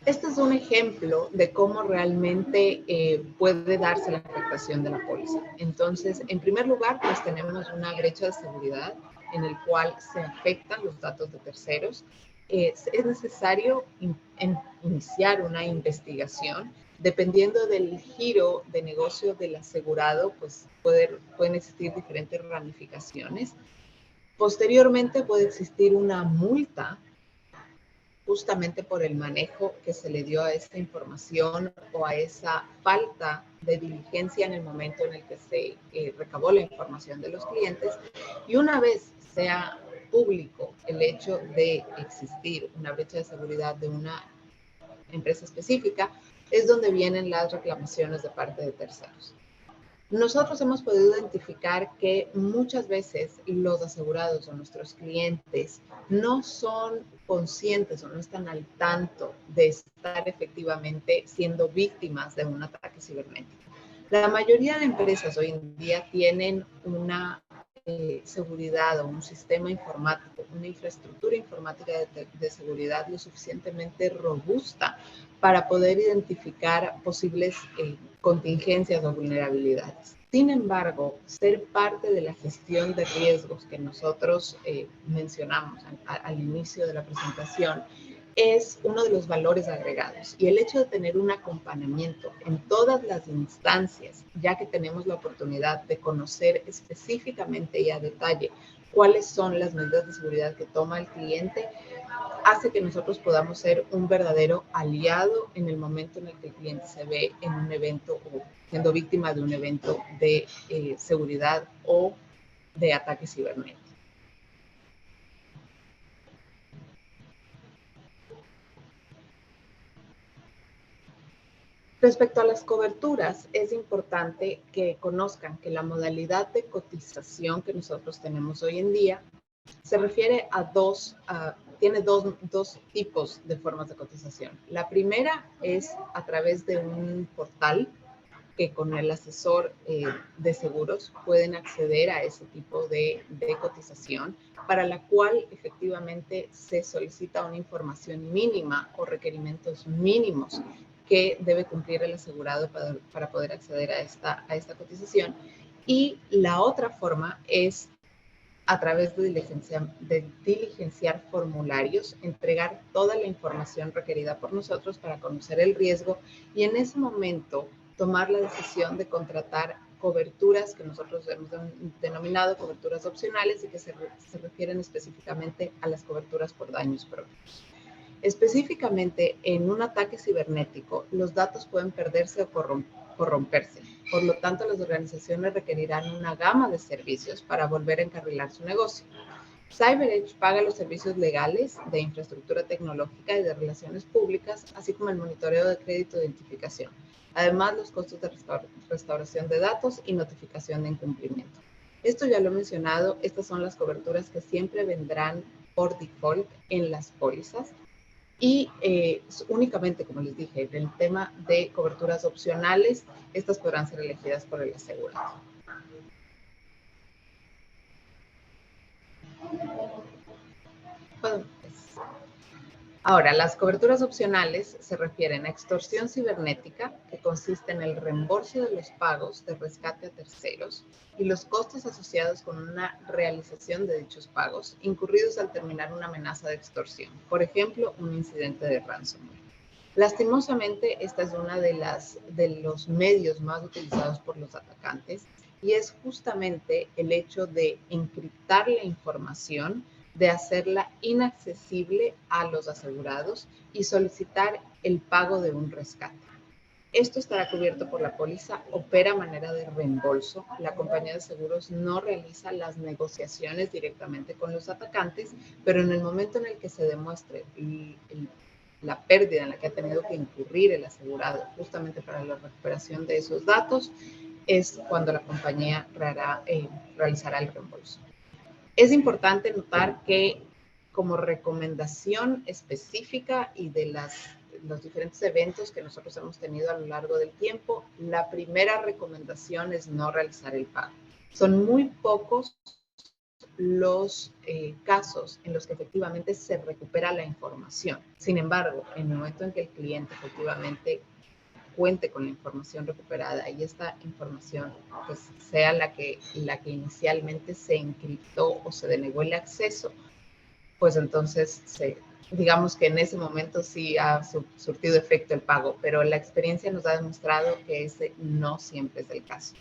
Este es un ejemplo de cómo realmente puede darse la afectación de la póliza. Entonces, en primer lugar, pues tenemos una brecha de seguridad en el cual se afectan los datos de terceros. Es necesario iniciar una investigación. Dependiendo del giro de negocio del asegurado, pues pueden existir diferentes ramificaciones. Posteriormente puede existir una multa justamente por el manejo que se le dio a esta información o a esa falta de diligencia en el momento en el que se recabó la información de los clientes. Y una vez sea público el hecho de existir una brecha de seguridad de una empresa específica, es donde vienen las reclamaciones de parte de terceros. Nosotros hemos podido identificar que muchas veces los asegurados o nuestros clientes no son conscientes o no están al tanto de estar efectivamente siendo víctimas de un ataque cibernético. La mayoría de empresas hoy en día tienen una seguridad o un sistema informático, una infraestructura informática de seguridad lo suficientemente robusta para poder identificar posibles contingencias o vulnerabilidades. Sin embargo, ser parte de la gestión de riesgos que nosotros mencionamos al inicio de la presentación es uno de los valores agregados, y el hecho de tener un acompañamiento en todas las instancias, ya que tenemos la oportunidad de conocer específicamente y a detalle cuáles son las medidas de seguridad que toma el cliente, hace que nosotros podamos ser un verdadero aliado en el momento en el que el cliente se ve en un evento o siendo víctima de un evento de seguridad o de ataque cibernético. Respecto a las coberturas, es importante que conozcan que la modalidad de cotización que nosotros tenemos hoy en día se refiere a tiene dos tipos de formas de cotización. La primera es a través de un portal que con el asesor de seguros pueden acceder a ese tipo de cotización, para la cual efectivamente se solicita una información mínima o requerimientos mínimos que debe cumplir el asegurado para poder acceder a esta cotización. Y la otra forma es a través de diligenciar formularios, entregar toda la información requerida por nosotros para conocer el riesgo y en ese momento tomar la decisión de contratar coberturas que nosotros hemos denominado coberturas opcionales y que se refieren específicamente a las coberturas por daños propios. Específicamente, en un ataque cibernético, los datos pueden perderse o corromperse. Por lo tanto, las organizaciones requerirán una gama de servicios para volver a encarrilar su negocio. CyberEdge paga los servicios legales de infraestructura tecnológica y de relaciones públicas, así como el monitoreo de crédito e identificación. Además, los costos de restauración de datos y notificación de incumplimiento. Esto ya lo he mencionado, estas son las coberturas que siempre vendrán por default en las pólizas. Y únicamente, como les dije, en el tema de coberturas opcionales, estas podrán ser elegidas por el asegurado. Bueno, pues, ahora, las coberturas opcionales se refieren a extorsión cibernética, que consiste en el reembolso de los pagos de rescate a terceros y los costos asociados con una realización de dichos pagos, incurridos al terminar una amenaza de extorsión, por ejemplo, un incidente de ransomware. Lastimosamente, esta es una de los medios más utilizados por los atacantes, y es justamente el hecho de encriptar la información, de hacerla inaccesible a los asegurados y solicitar el pago de un rescate. Esto estará cubierto por la póliza, opera a manera de reembolso. La compañía de seguros no realiza las negociaciones directamente con los atacantes, pero en el momento en el que se demuestre la pérdida en la que ha tenido que incurrir el asegurado justamente para la recuperación de esos datos, es cuando la compañía realizará el reembolso. Es importante notar que como recomendación específica y de los diferentes eventos que nosotros hemos tenido a lo largo del tiempo, la primera recomendación es no realizar el pago. Son muy pocos los casos en los que efectivamente se recupera la información. Sin embargo, en el momento en que el cliente efectivamente cuente con la información recuperada y esta información pues sea la que inicialmente se encriptó o se denegó el acceso, pues entonces digamos que en ese momento sí ha surtido efecto el pago, pero la experiencia nos ha demostrado que ese no siempre es el caso.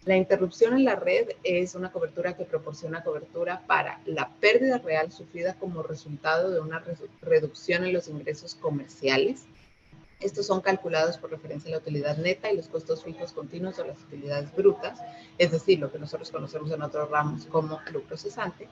La interrupción en la red es una cobertura que proporciona cobertura para la pérdida real sufrida como resultado de una reducción en los ingresos comerciales. Estos son calculados por referencia a la utilidad neta y los costos fijos continuos o las utilidades brutas, es decir, lo que nosotros conocemos en otros ramos como lucro cesante,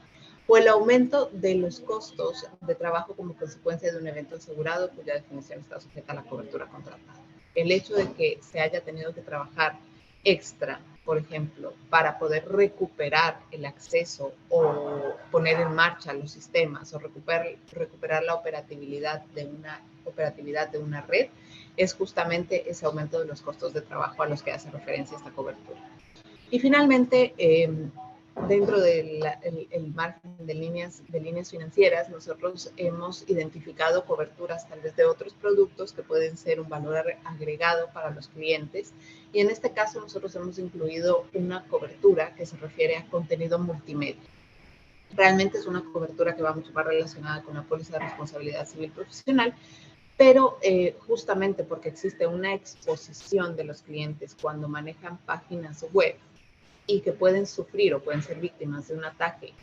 o el aumento de los costos de trabajo como consecuencia de un evento asegurado cuya definición está sujeta a la cobertura contratada. El hecho de que se haya tenido que trabajar extra, por ejemplo, para poder recuperar el acceso o poner en marcha los sistemas o recuperar la operatividad de una red, es justamente ese aumento de los costos de trabajo a los que hace referencia esta cobertura. Y finalmente, dentro del margen de líneas financieras, nosotros hemos identificado coberturas tal vez de otros productos que pueden ser un valor agregado para los clientes. Y en este caso nosotros hemos incluido una cobertura que se refiere a contenido multimedia. Realmente es una cobertura que va mucho más relacionada con la póliza de responsabilidad civil profesional, pero justamente porque existe una exposición de los clientes cuando manejan páginas web, y que pueden sufrir o pueden ser víctimas de un ataque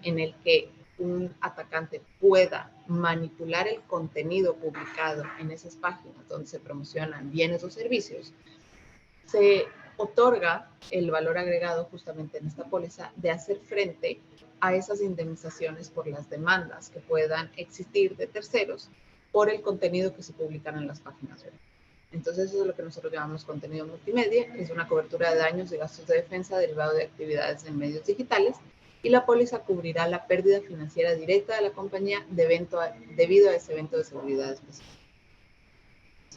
en el que un atacante pueda manipular el contenido publicado en esas páginas donde se promocionan bienes o servicios, se otorga el valor agregado justamente en esta póliza de hacer frente a esas indemnizaciones por las demandas que puedan existir de terceros por el contenido que se publican en las páginas web. Entonces, eso es lo que nosotros llamamos contenido multimedia, que es una cobertura de daños y gastos de defensa derivado de actividades en medios digitales, y la póliza cubrirá la pérdida financiera directa de la compañía debido a ese evento de seguridad específico.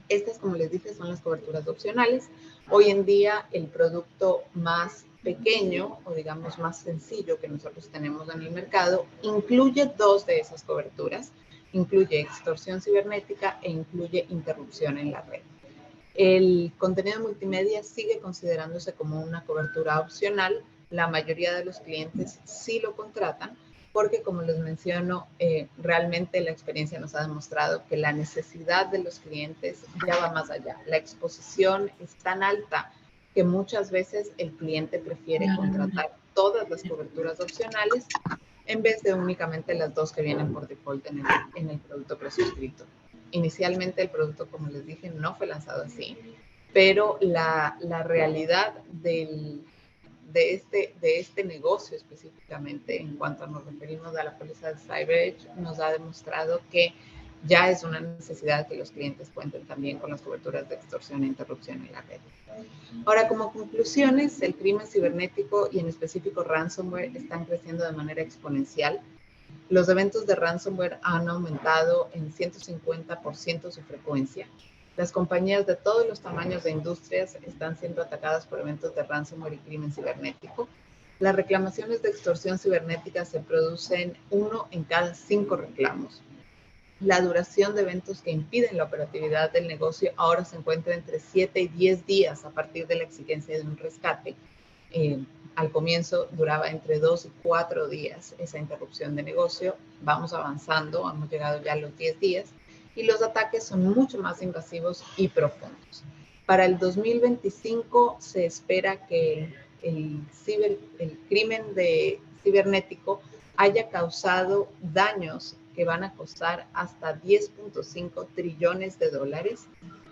Estas, como les dije, son las coberturas opcionales. Hoy en día, el producto más pequeño o digamos más sencillo que nosotros tenemos en el mercado incluye dos de esas coberturas. Incluye extorsión cibernética e incluye interrupción en la red. El contenido multimedia sigue considerándose como una cobertura opcional. La mayoría de los clientes sí lo contratan porque, como les menciono, realmente la experiencia nos ha demostrado que la necesidad de los clientes ya va más allá. La exposición es tan alta que muchas veces el cliente prefiere contratar todas las coberturas opcionales en vez de únicamente las dos que vienen por default en el producto presuscrito. Inicialmente el producto, como les dije, no fue lanzado así, pero la realidad de este negocio específicamente, en cuanto nos referimos a la póliza de CyberEdge, nos ha demostrado que ya es una necesidad que los clientes cuenten también con las coberturas de extorsión e interrupción en la red. Ahora, como conclusiones, el crimen cibernético y en específico ransomware están creciendo de manera exponencial. Los eventos de ransomware han aumentado en 150% su frecuencia. Las compañías de todos los tamaños de industrias están siendo atacadas por eventos de ransomware y crimen cibernético. Las reclamaciones de extorsión cibernética se producen 1 en cada 5 reclamos. La duración de eventos que impiden la operatividad del negocio ahora se encuentra entre 7 y 10 días a partir de la exigencia de un rescate. Al comienzo duraba entre 2 y 4 días esa interrupción de negocio. Vamos avanzando, hemos llegado ya a los 10 días y los ataques son mucho más invasivos y profundos. Para el 2025 se espera que el crimen cibernético haya causado daños que van a costar hasta 10.5 trillones de dólares.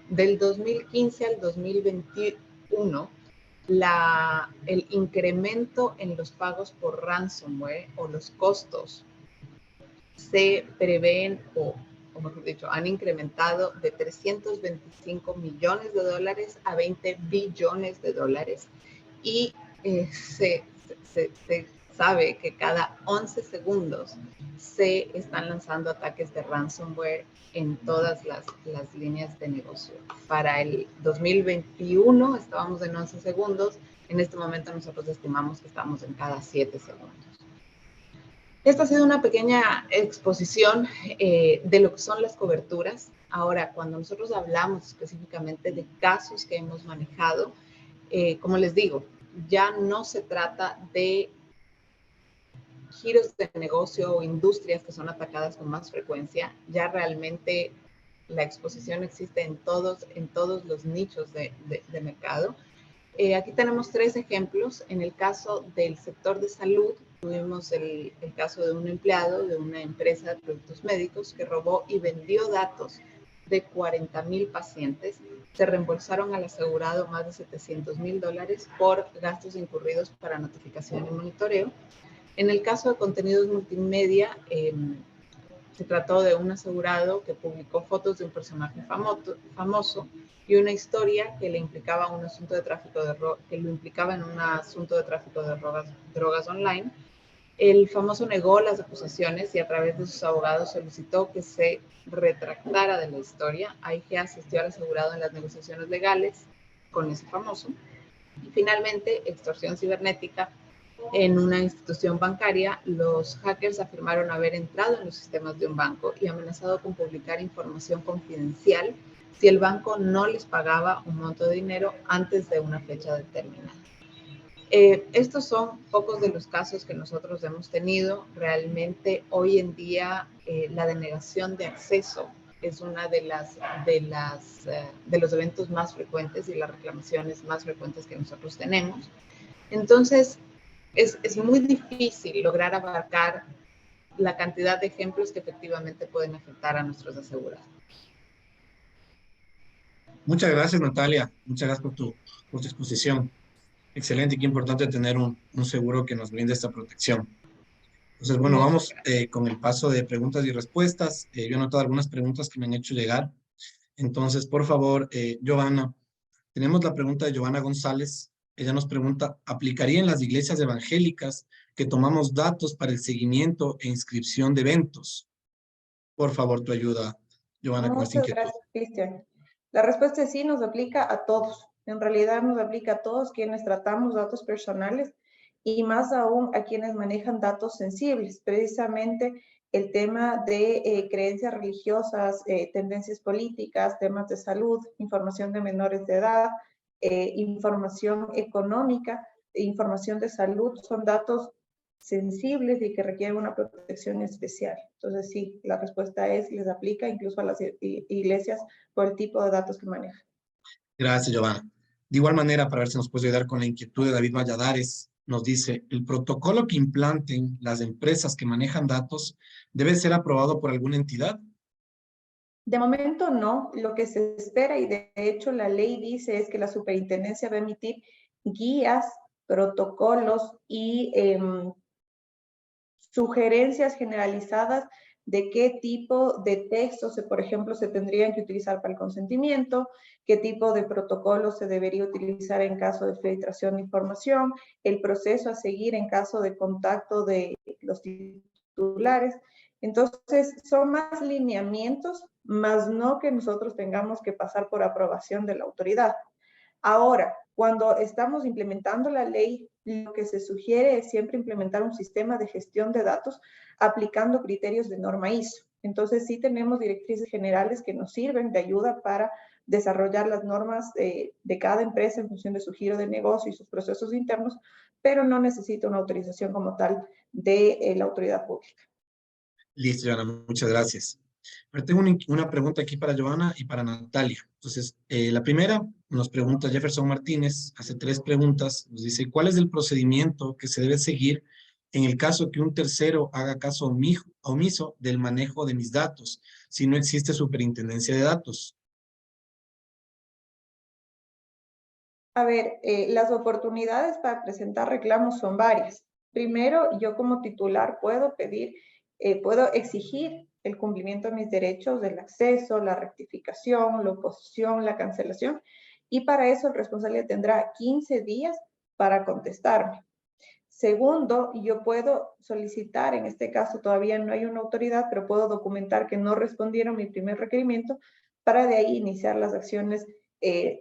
Del 2015 al 2021, el incremento en los pagos por ransomware o los costos se prevén, o mejor dicho, han incrementado de 325 millones de dólares a 20 billones de dólares. Y se sabe que cada 11 segundos se están lanzando ataques de ransomware en todas las líneas de negocio. Para el 2021 estábamos en 11 segundos. En este momento nosotros estimamos que estamos en cada 7 segundos. Esta ha sido una pequeña exposición de lo que son las coberturas. Ahora, cuando nosotros hablamos específicamente de casos que hemos manejado, como les digo, ya no se trata de giros de negocio o industrias que son atacadas con más frecuencia. Ya realmente la exposición existe en todos los nichos de mercado. Aquí tenemos 3 ejemplos. En el caso del sector de salud, tuvimos el caso de un empleado de una empresa de productos médicos que robó y vendió datos de 40,000 pacientes. Se reembolsaron al asegurado más de $700,000 por gastos incurridos para notificación y monitoreo. En el caso de contenidos multimedia, se trató de un asegurado que publicó fotos de un personaje famoso y una historia que le implicaba un asunto de tráfico que lo implicaba en un asunto de tráfico de drogas online. El famoso negó las acusaciones y a través de sus abogados solicitó que se retractara de la historia. AIG asistió al asegurado en las negociaciones legales con ese famoso. Y finalmente, extorsión cibernética. En una institución bancaria, los hackers afirmaron haber entrado en los sistemas de un banco y amenazado con publicar información confidencial si el banco no les pagaba un monto de dinero antes de una fecha determinada. Estos son pocos de los casos que nosotros hemos tenido. Realmente hoy en día la denegación de acceso es una de los eventos más frecuentes y las reclamaciones más frecuentes que nosotros tenemos. Entonces, es muy difícil lograr abarcar la cantidad de ejemplos que efectivamente pueden afectar a nuestros asegurados. Muchas gracias, Natalia. Muchas gracias por tu exposición. Excelente y qué importante tener un seguro que nos brinde esta protección. Entonces, bueno, vamos con el paso de preguntas y respuestas. Yo he anotado algunas preguntas que me han hecho llegar. Entonces, por favor, Giovanna, tenemos la pregunta de Giovanna González. Ella nos pregunta, ¿aplicaría en las iglesias evangélicas que tomamos datos para el seguimiento e inscripción de eventos? Por favor, tu ayuda, Giovanna, con esta Muchas inquietud. gracias, Cristian. La respuesta es sí, nos aplica a todos. En realidad nos aplica a todos quienes tratamos datos personales y más aún a quienes manejan datos sensibles. Precisamente el tema de creencias religiosas, tendencias políticas, temas de salud, información de menores de edad, información económica, información de salud, son datos sensibles y que requieren una protección especial. Entonces, sí, la respuesta es, les aplica incluso a las iglesias por el tipo de datos que manejan. Gracias, Giovanna. De igual manera, para ver si nos puede ayudar con la inquietud de David Valladares, nos dice, ¿el protocolo que implanten las empresas que manejan datos debe ser aprobado por alguna entidad? De momento no, lo que se espera y de hecho la ley dice es que la superintendencia va a emitir guías, protocolos y sugerencias generalizadas de qué tipo de textos, por ejemplo, se tendrían que utilizar para el consentimiento, qué tipo de protocolos se debería utilizar en caso de filtración de información, el proceso a seguir en caso de contacto de los titulares. Entonces, son más lineamientos, más no que nosotros tengamos que pasar por aprobación de la autoridad. Ahora, cuando estamos implementando la ley, lo que se sugiere es siempre implementar un sistema de gestión de datos aplicando criterios de norma ISO. Entonces, sí tenemos directrices generales que nos sirven de ayuda para desarrollar las normas de cada empresa en función de su giro de negocio y sus procesos internos, pero no necesita una autorización como tal de la autoridad pública. Listo, Giovanna, muchas gracias. Pero tengo una pregunta aquí para Giovanna y para Natalia. Entonces, la primera nos pregunta Jefferson Martínez, hace 3 preguntas, nos dice, ¿cuál es el procedimiento que se debe seguir en el caso que un tercero haga caso omiso del manejo de mis datos, si no existe superintendencia de datos? A ver, las oportunidades para presentar reclamos son varias. Primero, yo como titular puedo pedir, puedo exigir el cumplimiento de mis derechos del acceso, la rectificación, la oposición, la cancelación, y para eso el responsable tendrá 15 días para contestarme. Segundo, yo puedo solicitar, en este caso todavía no hay una autoridad, pero puedo documentar que no respondieron mi primer requerimiento para de ahí iniciar las acciones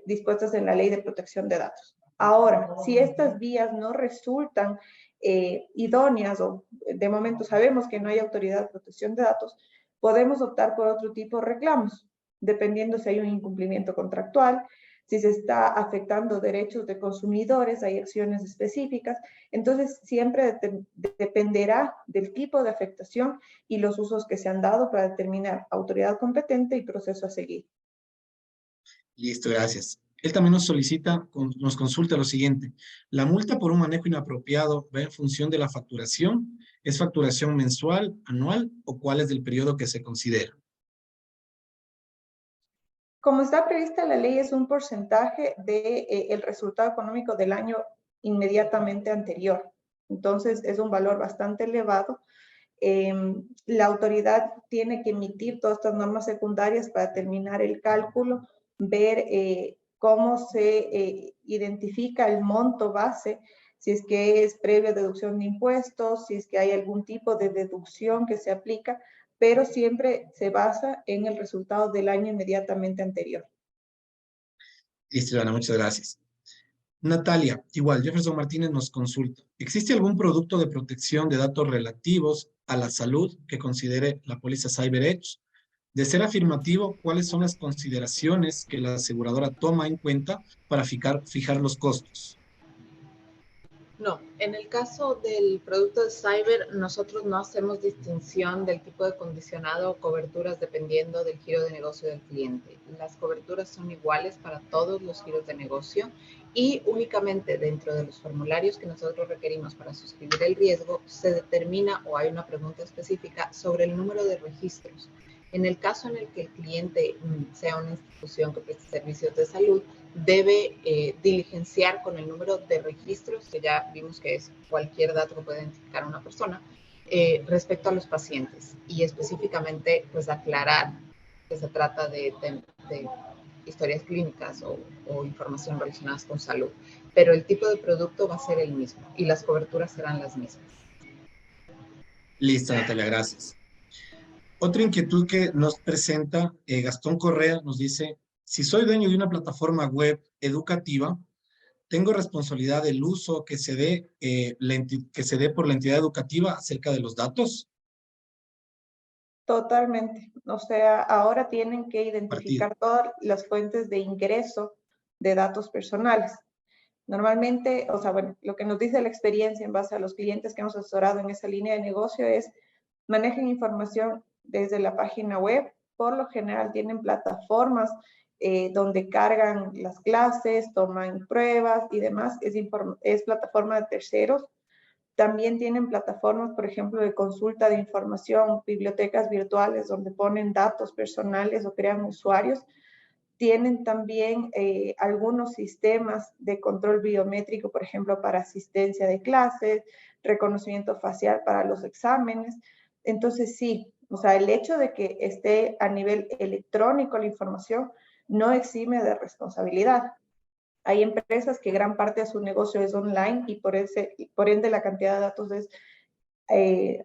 dispuestas en la Ley de Protección de Datos. Ahora, si estas vías no resultan idóneas o de momento sabemos que no hay autoridad de protección de datos, podemos optar por otro tipo de reclamos, dependiendo si hay un incumplimiento contractual, si se está afectando derechos de consumidores, hay acciones específicas. Entonces, siempre dependerá del tipo de afectación y los usos que se han dado para determinar autoridad competente y proceso a seguir. Listo, gracias. Él también nos solicita, nos consulta lo siguiente. ¿La multa por un manejo inapropiado va en función de la facturación? ¿Es facturación mensual, anual o cuál es el periodo que se considera? Como está prevista la ley, es un porcentaje del resultado económico del año inmediatamente anterior. Entonces, es un valor bastante elevado. La autoridad tiene que emitir todas estas normas secundarias para terminar el cálculo, ver cómo se identifica el monto base, si es que es previa deducción de impuestos, si es que hay algún tipo de deducción que se aplica, pero siempre se basa en el resultado del año inmediatamente anterior. Listo, Ivana, muchas gracias. Natalia, igual, Jefferson Martínez nos consulta. ¿Existe algún producto de protección de datos relativos a la salud que considere la póliza CyberEdge? De ser afirmativo, ¿cuáles son las consideraciones que la aseguradora toma en cuenta para fijar los costos? No, en el caso del producto de cyber, nosotros no hacemos distinción del tipo de condicionado o coberturas dependiendo del giro de negocio del cliente. Las coberturas son iguales para todos los giros de negocio y únicamente dentro de los formularios que nosotros requerimos para suscribir el riesgo se determina o hay una pregunta específica sobre el número de registros. En el caso en el que el cliente sea una institución que preste servicios de salud, debe diligenciar con el número de registros, que ya vimos que es cualquier dato que puede identificar a una persona, respecto a los pacientes. Y específicamente, pues aclarar que se trata de historias clínicas o información relacionadas con salud. Pero el tipo de producto va a ser el mismo y las coberturas serán las mismas. Listo, Natalia, gracias. Otra inquietud que nos presenta Gastón Correa nos dice, si soy dueño de una plataforma web educativa, ¿tengo responsabilidad del uso que se dé por la entidad educativa acerca de los datos? Totalmente. O sea, ahora tienen que identificar todas las fuentes de ingreso de datos personales. Normalmente, o sea, bueno, lo que nos dice la experiencia en base a los clientes que hemos asesorado en esa línea de negocio es manejen información desde la página web. Por lo general tienen plataformas donde cargan las clases, toman pruebas y demás. Es plataforma de terceros. También tienen plataformas, por ejemplo, de consulta de información, bibliotecas virtuales donde ponen datos personales o crean usuarios. Tienen también algunos sistemas de control biométrico, por ejemplo, para asistencia de clases, reconocimiento facial para los exámenes. Entonces, sí, o sea, el hecho de que esté a nivel electrónico la información no exime de responsabilidad. Hay empresas que gran parte de su negocio es online y por ende la cantidad de datos es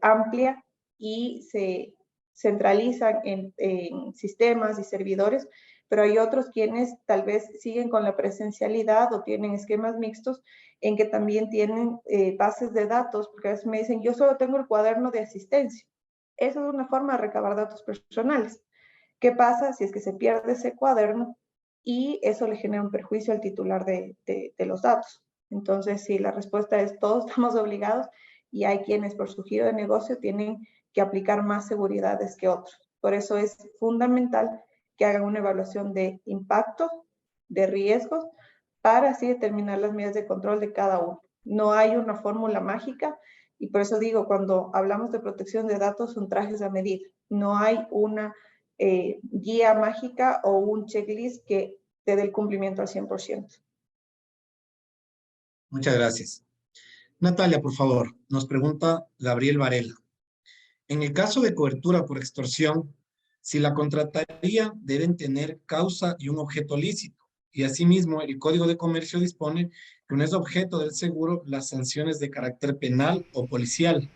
amplia y se centralizan en sistemas y servidores, pero hay otros quienes tal vez siguen con la presencialidad o tienen esquemas mixtos en que también tienen bases de datos, porque a veces me dicen, yo solo tengo el cuaderno de asistencia. Esa es una forma de recabar datos personales. ¿Qué pasa si es que se pierde ese cuaderno y eso le genera un perjuicio al titular de los datos? Entonces, sí, la respuesta es todos estamos obligados y hay quienes por su giro de negocio tienen que aplicar más seguridades que otros. Por eso es fundamental que hagan una evaluación de impacto, de riesgos, para así determinar las medidas de control de cada uno. No hay una fórmula mágica y por eso digo, cuando hablamos de protección de datos son trajes a medida. No hay una guía mágica o un checklist que te dé el cumplimiento al 100%. Muchas gracias. Natalia, por favor, nos pregunta Gabriel Varela. En el caso de cobertura por extorsión, si la contrataría deben tener causa y un objeto lícito. Y asimismo, el Código de Comercio dispone que no es objeto del seguro las sanciones de carácter penal o policial.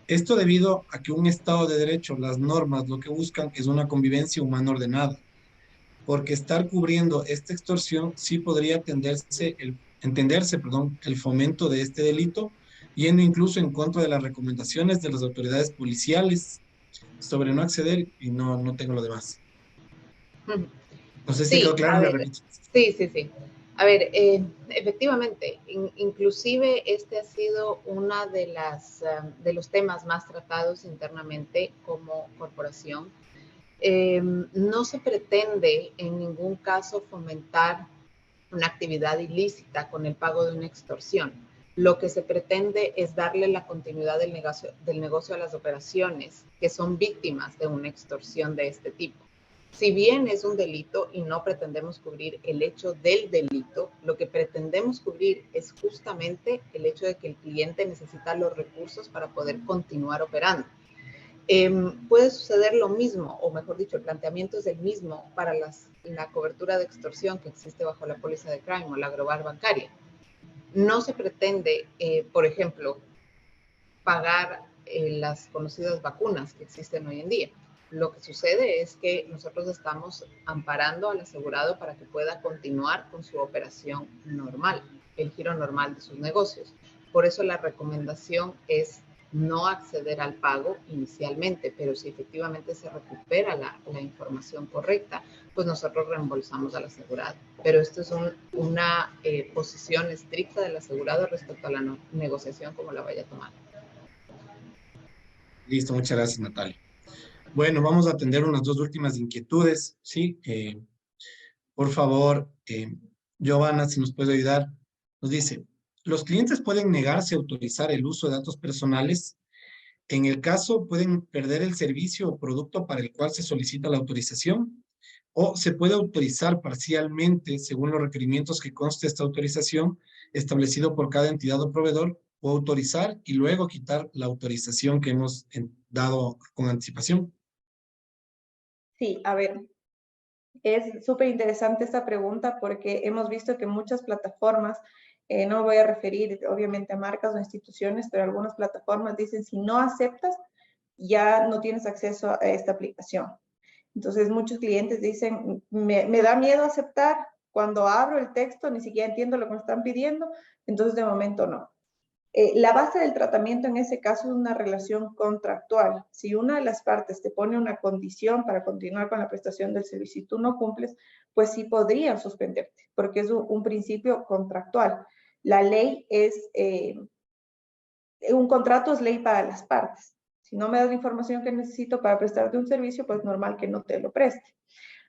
Esto debido a que un Estado de Derecho, las normas lo que buscan es una convivencia humana ordenada. Porque estar cubriendo esta extorsión sí podría entenderse el fomento de este delito, yendo incluso en contra de las recomendaciones de las autoridades policiales sobre no acceder y no tengo lo demás. No sé si quedó claro, me repito. Sí. A ver, efectivamente, inclusive este ha sido una de los temas más tratados internamente como corporación. No se pretende en ningún caso fomentar una actividad ilícita con el pago de una extorsión. Lo que se pretende es darle la continuidad del negocio a las operaciones que son víctimas de una extorsión de este tipo. Si bien es un delito y no pretendemos cubrir el hecho del delito, lo que pretendemos cubrir es justamente el hecho de que el cliente necesita los recursos para poder continuar operando. Puede suceder lo mismo, o mejor dicho, el planteamiento es el mismo para la cobertura de extorsión que existe bajo la póliza de crime o la global bancaria. No se pretende, por ejemplo, pagar las conocidas vacunas que existen hoy en día. Lo que sucede es que nosotros estamos amparando al asegurado para que pueda continuar con su operación normal, el giro normal de sus negocios. Por eso la recomendación es no acceder al pago inicialmente, pero si efectivamente se recupera la información correcta, pues nosotros reembolsamos al asegurado. Pero esto es una posición estricta del asegurado respecto a la negociación como la vaya a tomar. Listo, muchas gracias, Natalia. Bueno, vamos a atender unas dos últimas inquietudes, ¿sí? Por favor, Giovanna, si nos puede ayudar, nos dice, ¿los clientes pueden negarse a autorizar el uso de datos personales? En el caso, ¿pueden perder el servicio o producto para el cual se solicita la autorización? ¿O se puede autorizar parcialmente según los requerimientos que conste esta autorización establecido por cada entidad o proveedor, o autorizar y luego quitar la autorización que hemos dado con anticipación? Sí, a ver, es súper interesante esta pregunta porque hemos visto que muchas plataformas, no voy a referir obviamente a marcas o instituciones, pero algunas plataformas dicen si no aceptas, ya no tienes acceso a esta aplicación. Entonces muchos clientes dicen, me da miedo aceptar, cuando abro el texto ni siquiera entiendo lo que me están pidiendo, entonces de momento no. La base del tratamiento en ese caso es una relación contractual. Si una de las partes te pone una condición para continuar con la prestación del servicio y tú no cumples, pues sí podrían suspenderte, porque es un principio contractual. La ley es, un contrato es ley para las partes. Si no me das la información que necesito para prestarte un servicio, pues normal que no te lo preste.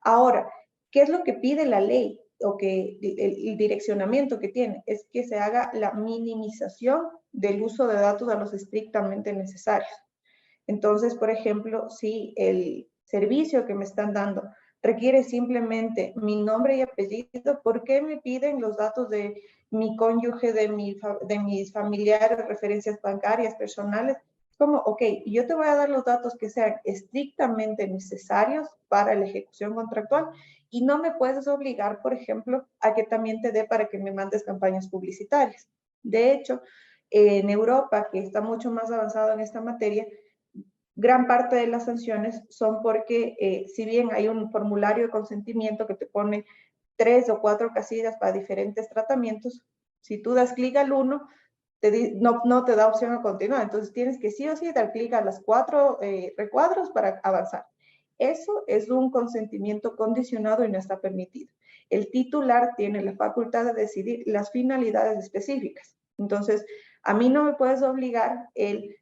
Ahora, ¿qué es lo que pide la ley o que el direccionamiento que tiene? Es que se haga la minimización del uso de datos a los estrictamente necesarios. Entonces, por ejemplo, si el servicio que me están dando requiere simplemente mi nombre y apellido, ¿por qué me piden los datos de mi cónyuge, de mis familiares, referencias bancarias, personales? Como, ok, yo te voy a dar los datos que sean estrictamente necesarios para la ejecución contractual y no me puedes obligar, por ejemplo, a que también te dé para que me mandes campañas publicitarias. De hecho, en Europa, que está mucho más avanzado en esta materia, gran parte de las sanciones son porque, si bien hay un formulario de consentimiento que te pone 3 o 4 casillas para diferentes tratamientos, si tú das clic al 1, no te da opción a continuar. Entonces tienes que sí o sí dar clic a las 4 recuadros para avanzar. Eso es un consentimiento condicionado y no está permitido. El titular tiene la facultad de decidir las finalidades específicas. Entonces, a mí no me puedes obligar que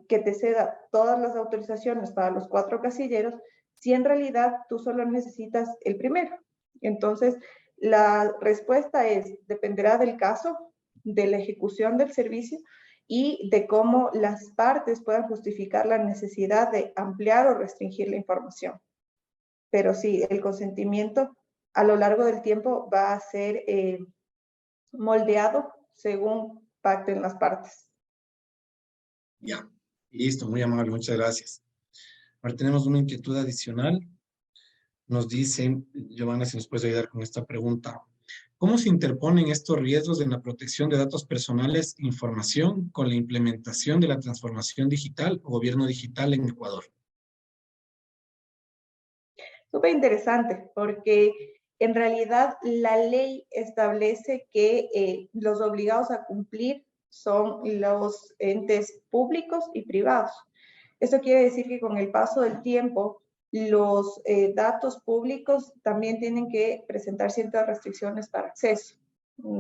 te ceda todas las autorizaciones para los 4 casilleros si en realidad tú solo necesitas el primero. Entonces, la respuesta es, dependerá del caso, de la ejecución del servicio y de cómo las partes puedan justificar la necesidad de ampliar o restringir la información. Pero sí, el consentimiento a lo largo del tiempo va a ser moldeado según pacten las partes. Ya, listo, muy amable, muchas gracias. Ahora tenemos una inquietud adicional. Nos dice, Giovanna, si nos puedes ayudar con esta pregunta. ¿Cómo se interponen estos riesgos en la protección de datos personales e información con la implementación de la transformación digital o gobierno digital en Ecuador? Súper interesante, porque en realidad la ley establece que los obligados a cumplir son los entes públicos y privados. Esto quiere decir que con el paso del tiempo, los datos públicos también tienen que presentar ciertas restricciones para acceso.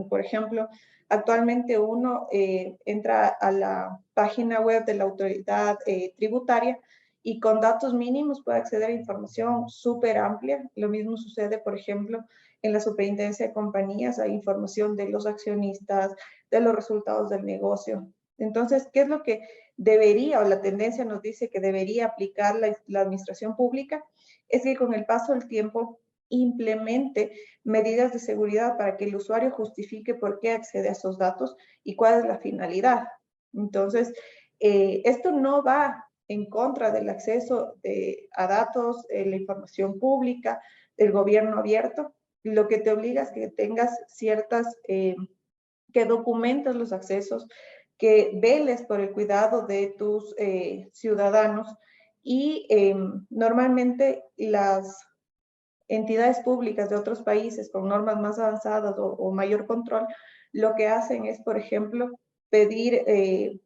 Por ejemplo, actualmente uno entra a la página web de la autoridad tributaria y con datos mínimos puede acceder a información súper amplia. Lo mismo sucede, por ejemplo, en la superintendencia de compañías, hay información de los accionistas, de los resultados del negocio. Entonces, ¿qué es lo que debería, o la tendencia nos dice que debería aplicar la administración pública? Es que con el paso del tiempo implemente medidas de seguridad para que el usuario justifique por qué accede a esos datos y cuál es la finalidad. Entonces, esto no va en contra del acceso a datos, la información pública, del gobierno abierto. Lo que te obliga es que tengas ciertas, que documentes los accesos, que veles por el cuidado de tus ciudadanos y normalmente las entidades públicas de otros países con normas más avanzadas o mayor control, lo que hacen es, por ejemplo, pedir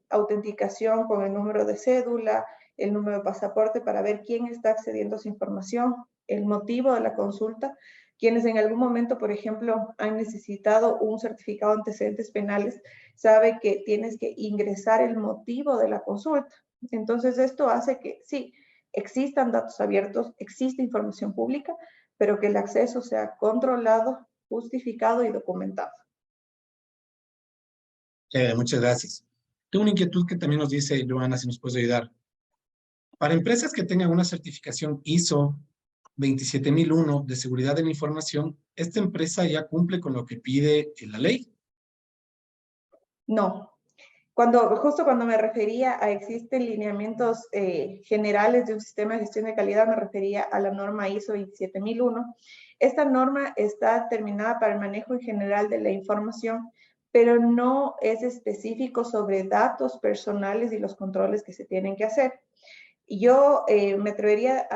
autenticación con el número de cédula, el número de pasaporte para ver quién está accediendo a su información, el motivo de la consulta. Quienes en algún momento, por ejemplo, han necesitado un certificado de antecedentes penales, sabe que tienes que ingresar el motivo de la consulta. Entonces, esto hace que sí, existan datos abiertos, existe información pública, pero que el acceso sea controlado, justificado y documentado. Muchas gracias. Tengo una inquietud que también nos dice Joana, si nos puede ayudar. Para empresas que tengan una certificación ISO 27001 de seguridad de la información, ¿esta empresa ya cumple con lo que pide la ley? No. Justo cuando me refería a existen lineamientos generales de un sistema de gestión de calidad, me refería a la norma ISO 27001. Esta norma está determinada para el manejo en general de la información, pero no es específico sobre datos personales y los controles que se tienen que hacer. Yo me atrevería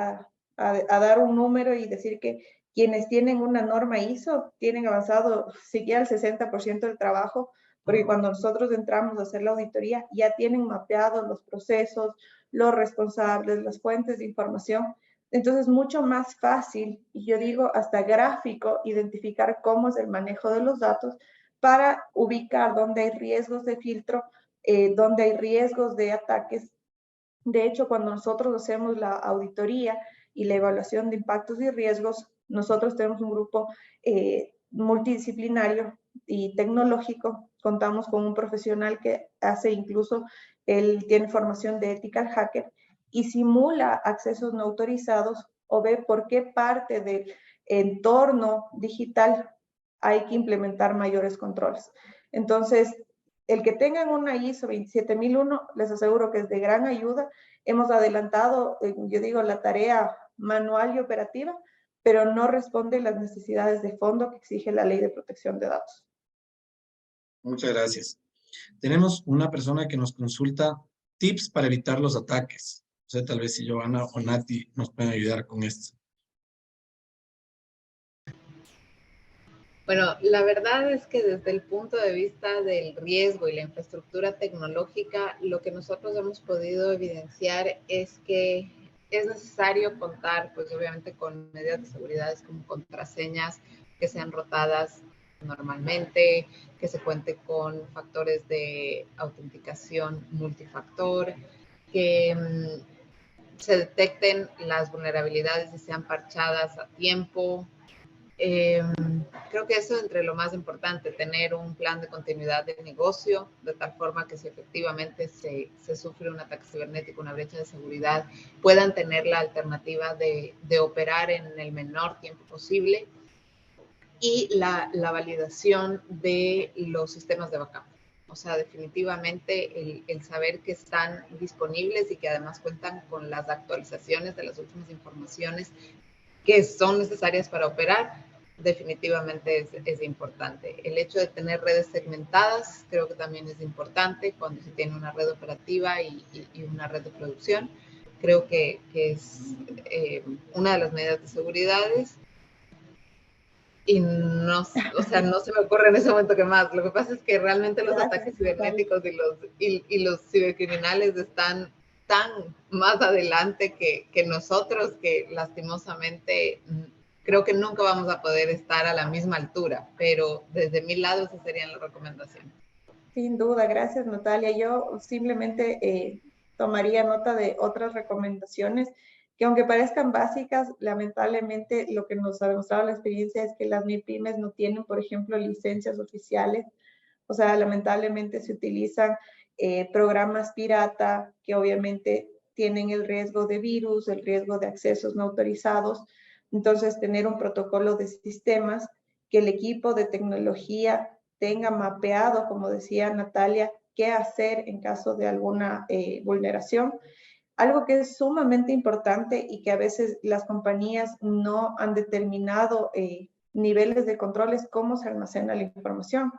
a dar un número y decir que quienes tienen una norma ISO tienen avanzado siquiera el 60% del trabajo, porque cuando nosotros entramos a hacer la auditoría ya tienen mapeados los procesos, los responsables, las fuentes de información. Entonces es mucho más fácil, y yo digo hasta gráfico, identificar cómo es el manejo de los datos para ubicar dónde hay riesgos de filtro, dónde hay riesgos de ataques. De hecho, cuando nosotros hacemos la auditoría y la evaluación de impactos y riesgos, nosotros tenemos un grupo multidisciplinario y tecnológico. Contamos con un profesional que hace incluso, él tiene formación de ethical hacker y simula accesos no autorizados o ve por qué parte del entorno digital hay que implementar mayores controles. Entonces, el que tengan una ISO 27001, les aseguro que es de gran ayuda. Hemos adelantado, yo digo, la tarea manual y operativa, pero no responde las necesidades de fondo que exige la Ley de Protección de Datos. Muchas gracias. Tenemos una persona que nos consulta tips para evitar los ataques. O sea, tal vez si Joana o Nati nos pueden ayudar con esto. Bueno, la verdad es que desde el punto de vista del riesgo y la infraestructura tecnológica, lo que nosotros hemos podido evidenciar es que es necesario contar, pues obviamente, con medidas de seguridad como contraseñas que sean rotadas normalmente, que se cuente con factores de autenticación multifactor, que se detecten las vulnerabilidades y sean parchadas a tiempo. Creo que eso es entre lo más importante, tener un plan de continuidad de negocio, de tal forma que si efectivamente se sufre un ataque cibernético, una brecha de seguridad, puedan tener la alternativa de operar en el menor tiempo posible, y la validación de los sistemas de backup. O sea, definitivamente el saber que están disponibles y que además cuentan con las actualizaciones de las últimas informaciones que son necesarias para operar, definitivamente es importante. El hecho de tener redes segmentadas creo que también es importante cuando se tiene una red operativa y una red de producción. Creo que es una de las medidas de seguridad. Y no, o sea, no se me ocurre en ese momento qué más. Lo que pasa es que realmente los ataques cibernéticos y los cibercriminales están tan más adelante que nosotros, que lastimosamente creo que nunca vamos a poder estar a la misma altura, pero desde mi lado esas serían las recomendaciones. Sin duda, gracias Natalia. Yo simplemente tomaría nota de otras recomendaciones que, aunque parezcan básicas, lamentablemente lo que nos ha demostrado la experiencia es que las MIPYMES no tienen, por ejemplo, licencias oficiales. O sea, lamentablemente se utilizan programas pirata que obviamente tienen el riesgo de virus, el riesgo de accesos no autorizados. Entonces, tener un protocolo de sistemas que el equipo de tecnología tenga mapeado, como decía Natalia, qué hacer en caso de alguna vulneración. Algo que es sumamente importante y que a veces las compañías no han determinado niveles de control es cómo se almacena la información.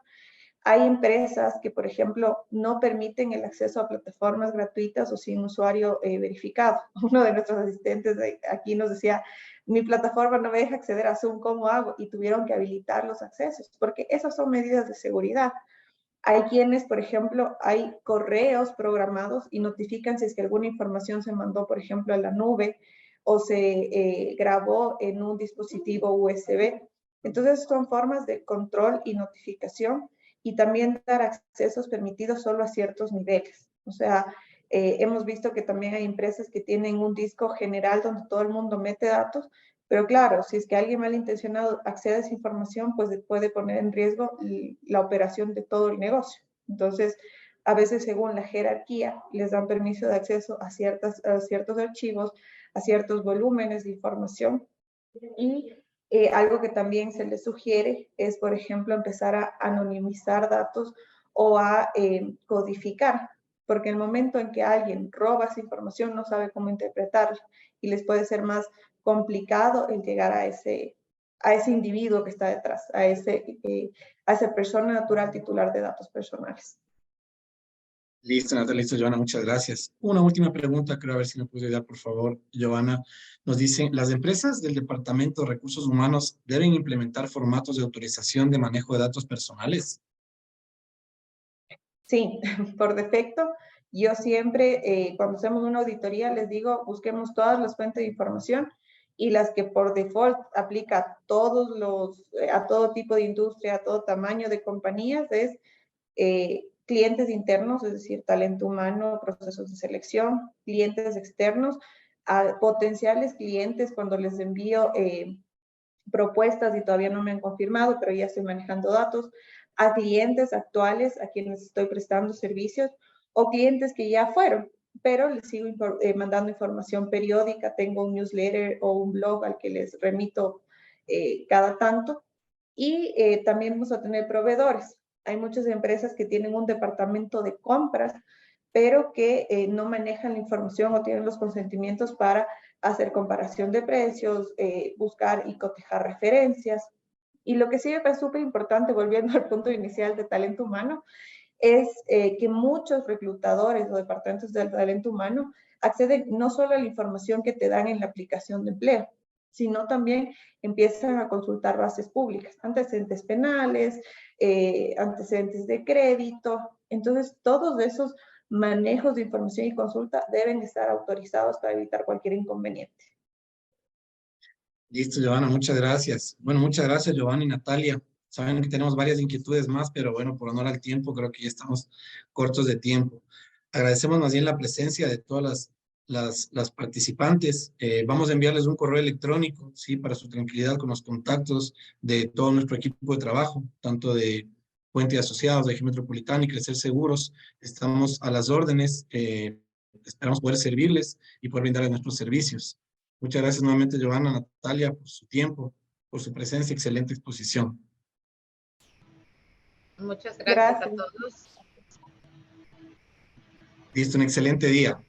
Hay empresas que, por ejemplo, no permiten el acceso a plataformas gratuitas o sin usuario verificado. Uno de nuestros asistentes aquí nos decía, mi plataforma no me deja acceder a Zoom, ¿cómo hago? Y tuvieron que habilitar los accesos, porque esas son medidas de seguridad. Hay quienes, por ejemplo, hay correos programados y notifican si es que alguna información se mandó, por ejemplo, a la nube o se grabó en un dispositivo USB. Entonces, son formas de control y notificación y también dar accesos permitidos solo a ciertos niveles. O sea, hemos visto que también hay empresas que tienen un disco general donde todo el mundo mete datos, pero claro, si es que alguien malintencionado accede a esa información, pues puede poner en riesgo la operación de todo el negocio. Entonces, a veces según la jerarquía, les dan permiso de acceso a ciertos archivos, a ciertos volúmenes de información. Y algo que también se les sugiere es, por ejemplo, empezar a anonimizar datos o a codificar, porque el momento en que alguien roba esa información no sabe cómo interpretarla y les puede ser más complicado el llegar a ese individuo que está detrás, a esa persona natural titular de datos personales. Listo, Natalia, listo, Joana, muchas gracias. Una última pregunta, creo, a ver si me puede ayudar, por favor, Joana. Nos dicen, ¿las empresas del Departamento de Recursos Humanos deben implementar formatos de autorización de manejo de datos personales? Sí, por defecto. Yo siempre, cuando hacemos una auditoría, les digo, busquemos todas las fuentes de información y las que por default aplica a todo tipo de industria, a todo tamaño de compañías, es clientes internos, es decir, talento humano, procesos de selección, clientes externos, a potenciales clientes cuando les envío propuestas y todavía no me han confirmado, pero ya estoy manejando datos, a clientes actuales a quienes estoy prestando servicios o clientes que ya fueron, pero les sigo mandando información periódica, tengo un newsletter o un blog al que les remito cada tanto y también vamos a tener proveedores. Hay muchas empresas que tienen un departamento de compras, pero que no manejan la información o tienen los consentimientos para hacer comparación de precios, buscar y cotejar referencias. Y lo que sí me parece súper importante, volviendo al punto inicial de talento humano, es que muchos reclutadores o departamentos del talento humano acceden no solo a la información que te dan en la aplicación de empleo, sino también empiezan a consultar bases públicas, antecedentes penales, antecedentes de crédito. Entonces, todos esos manejos de información y consulta deben estar autorizados para evitar cualquier inconveniente. Listo, Giovanna, muchas gracias. Bueno, muchas gracias, Giovanna y Natalia. Saben que tenemos varias inquietudes más, pero bueno, por honor al tiempo, creo que ya estamos cortos de tiempo. Agradecemos más bien la presencia de todas las participantes. Vamos a enviarles un correo electrónico, ¿sí? Para su tranquilidad, con los contactos de todo nuestro equipo de trabajo, tanto de Puente y Asociados, de Eje Metropolitano y Crecer Seguros. Estamos a las órdenes. Esperamos poder servirles y poder brindarles nuestros servicios. Muchas gracias nuevamente, Giovanna, Natalia, por su tiempo, por su presencia, excelente exposición. Muchas gracias a todos. Listo, un excelente día.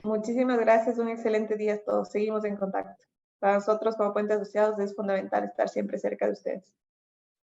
Muchísimas gracias, un excelente día a todos. Seguimos en contacto. Para nosotros como Puente Asociados es fundamental estar siempre cerca de ustedes.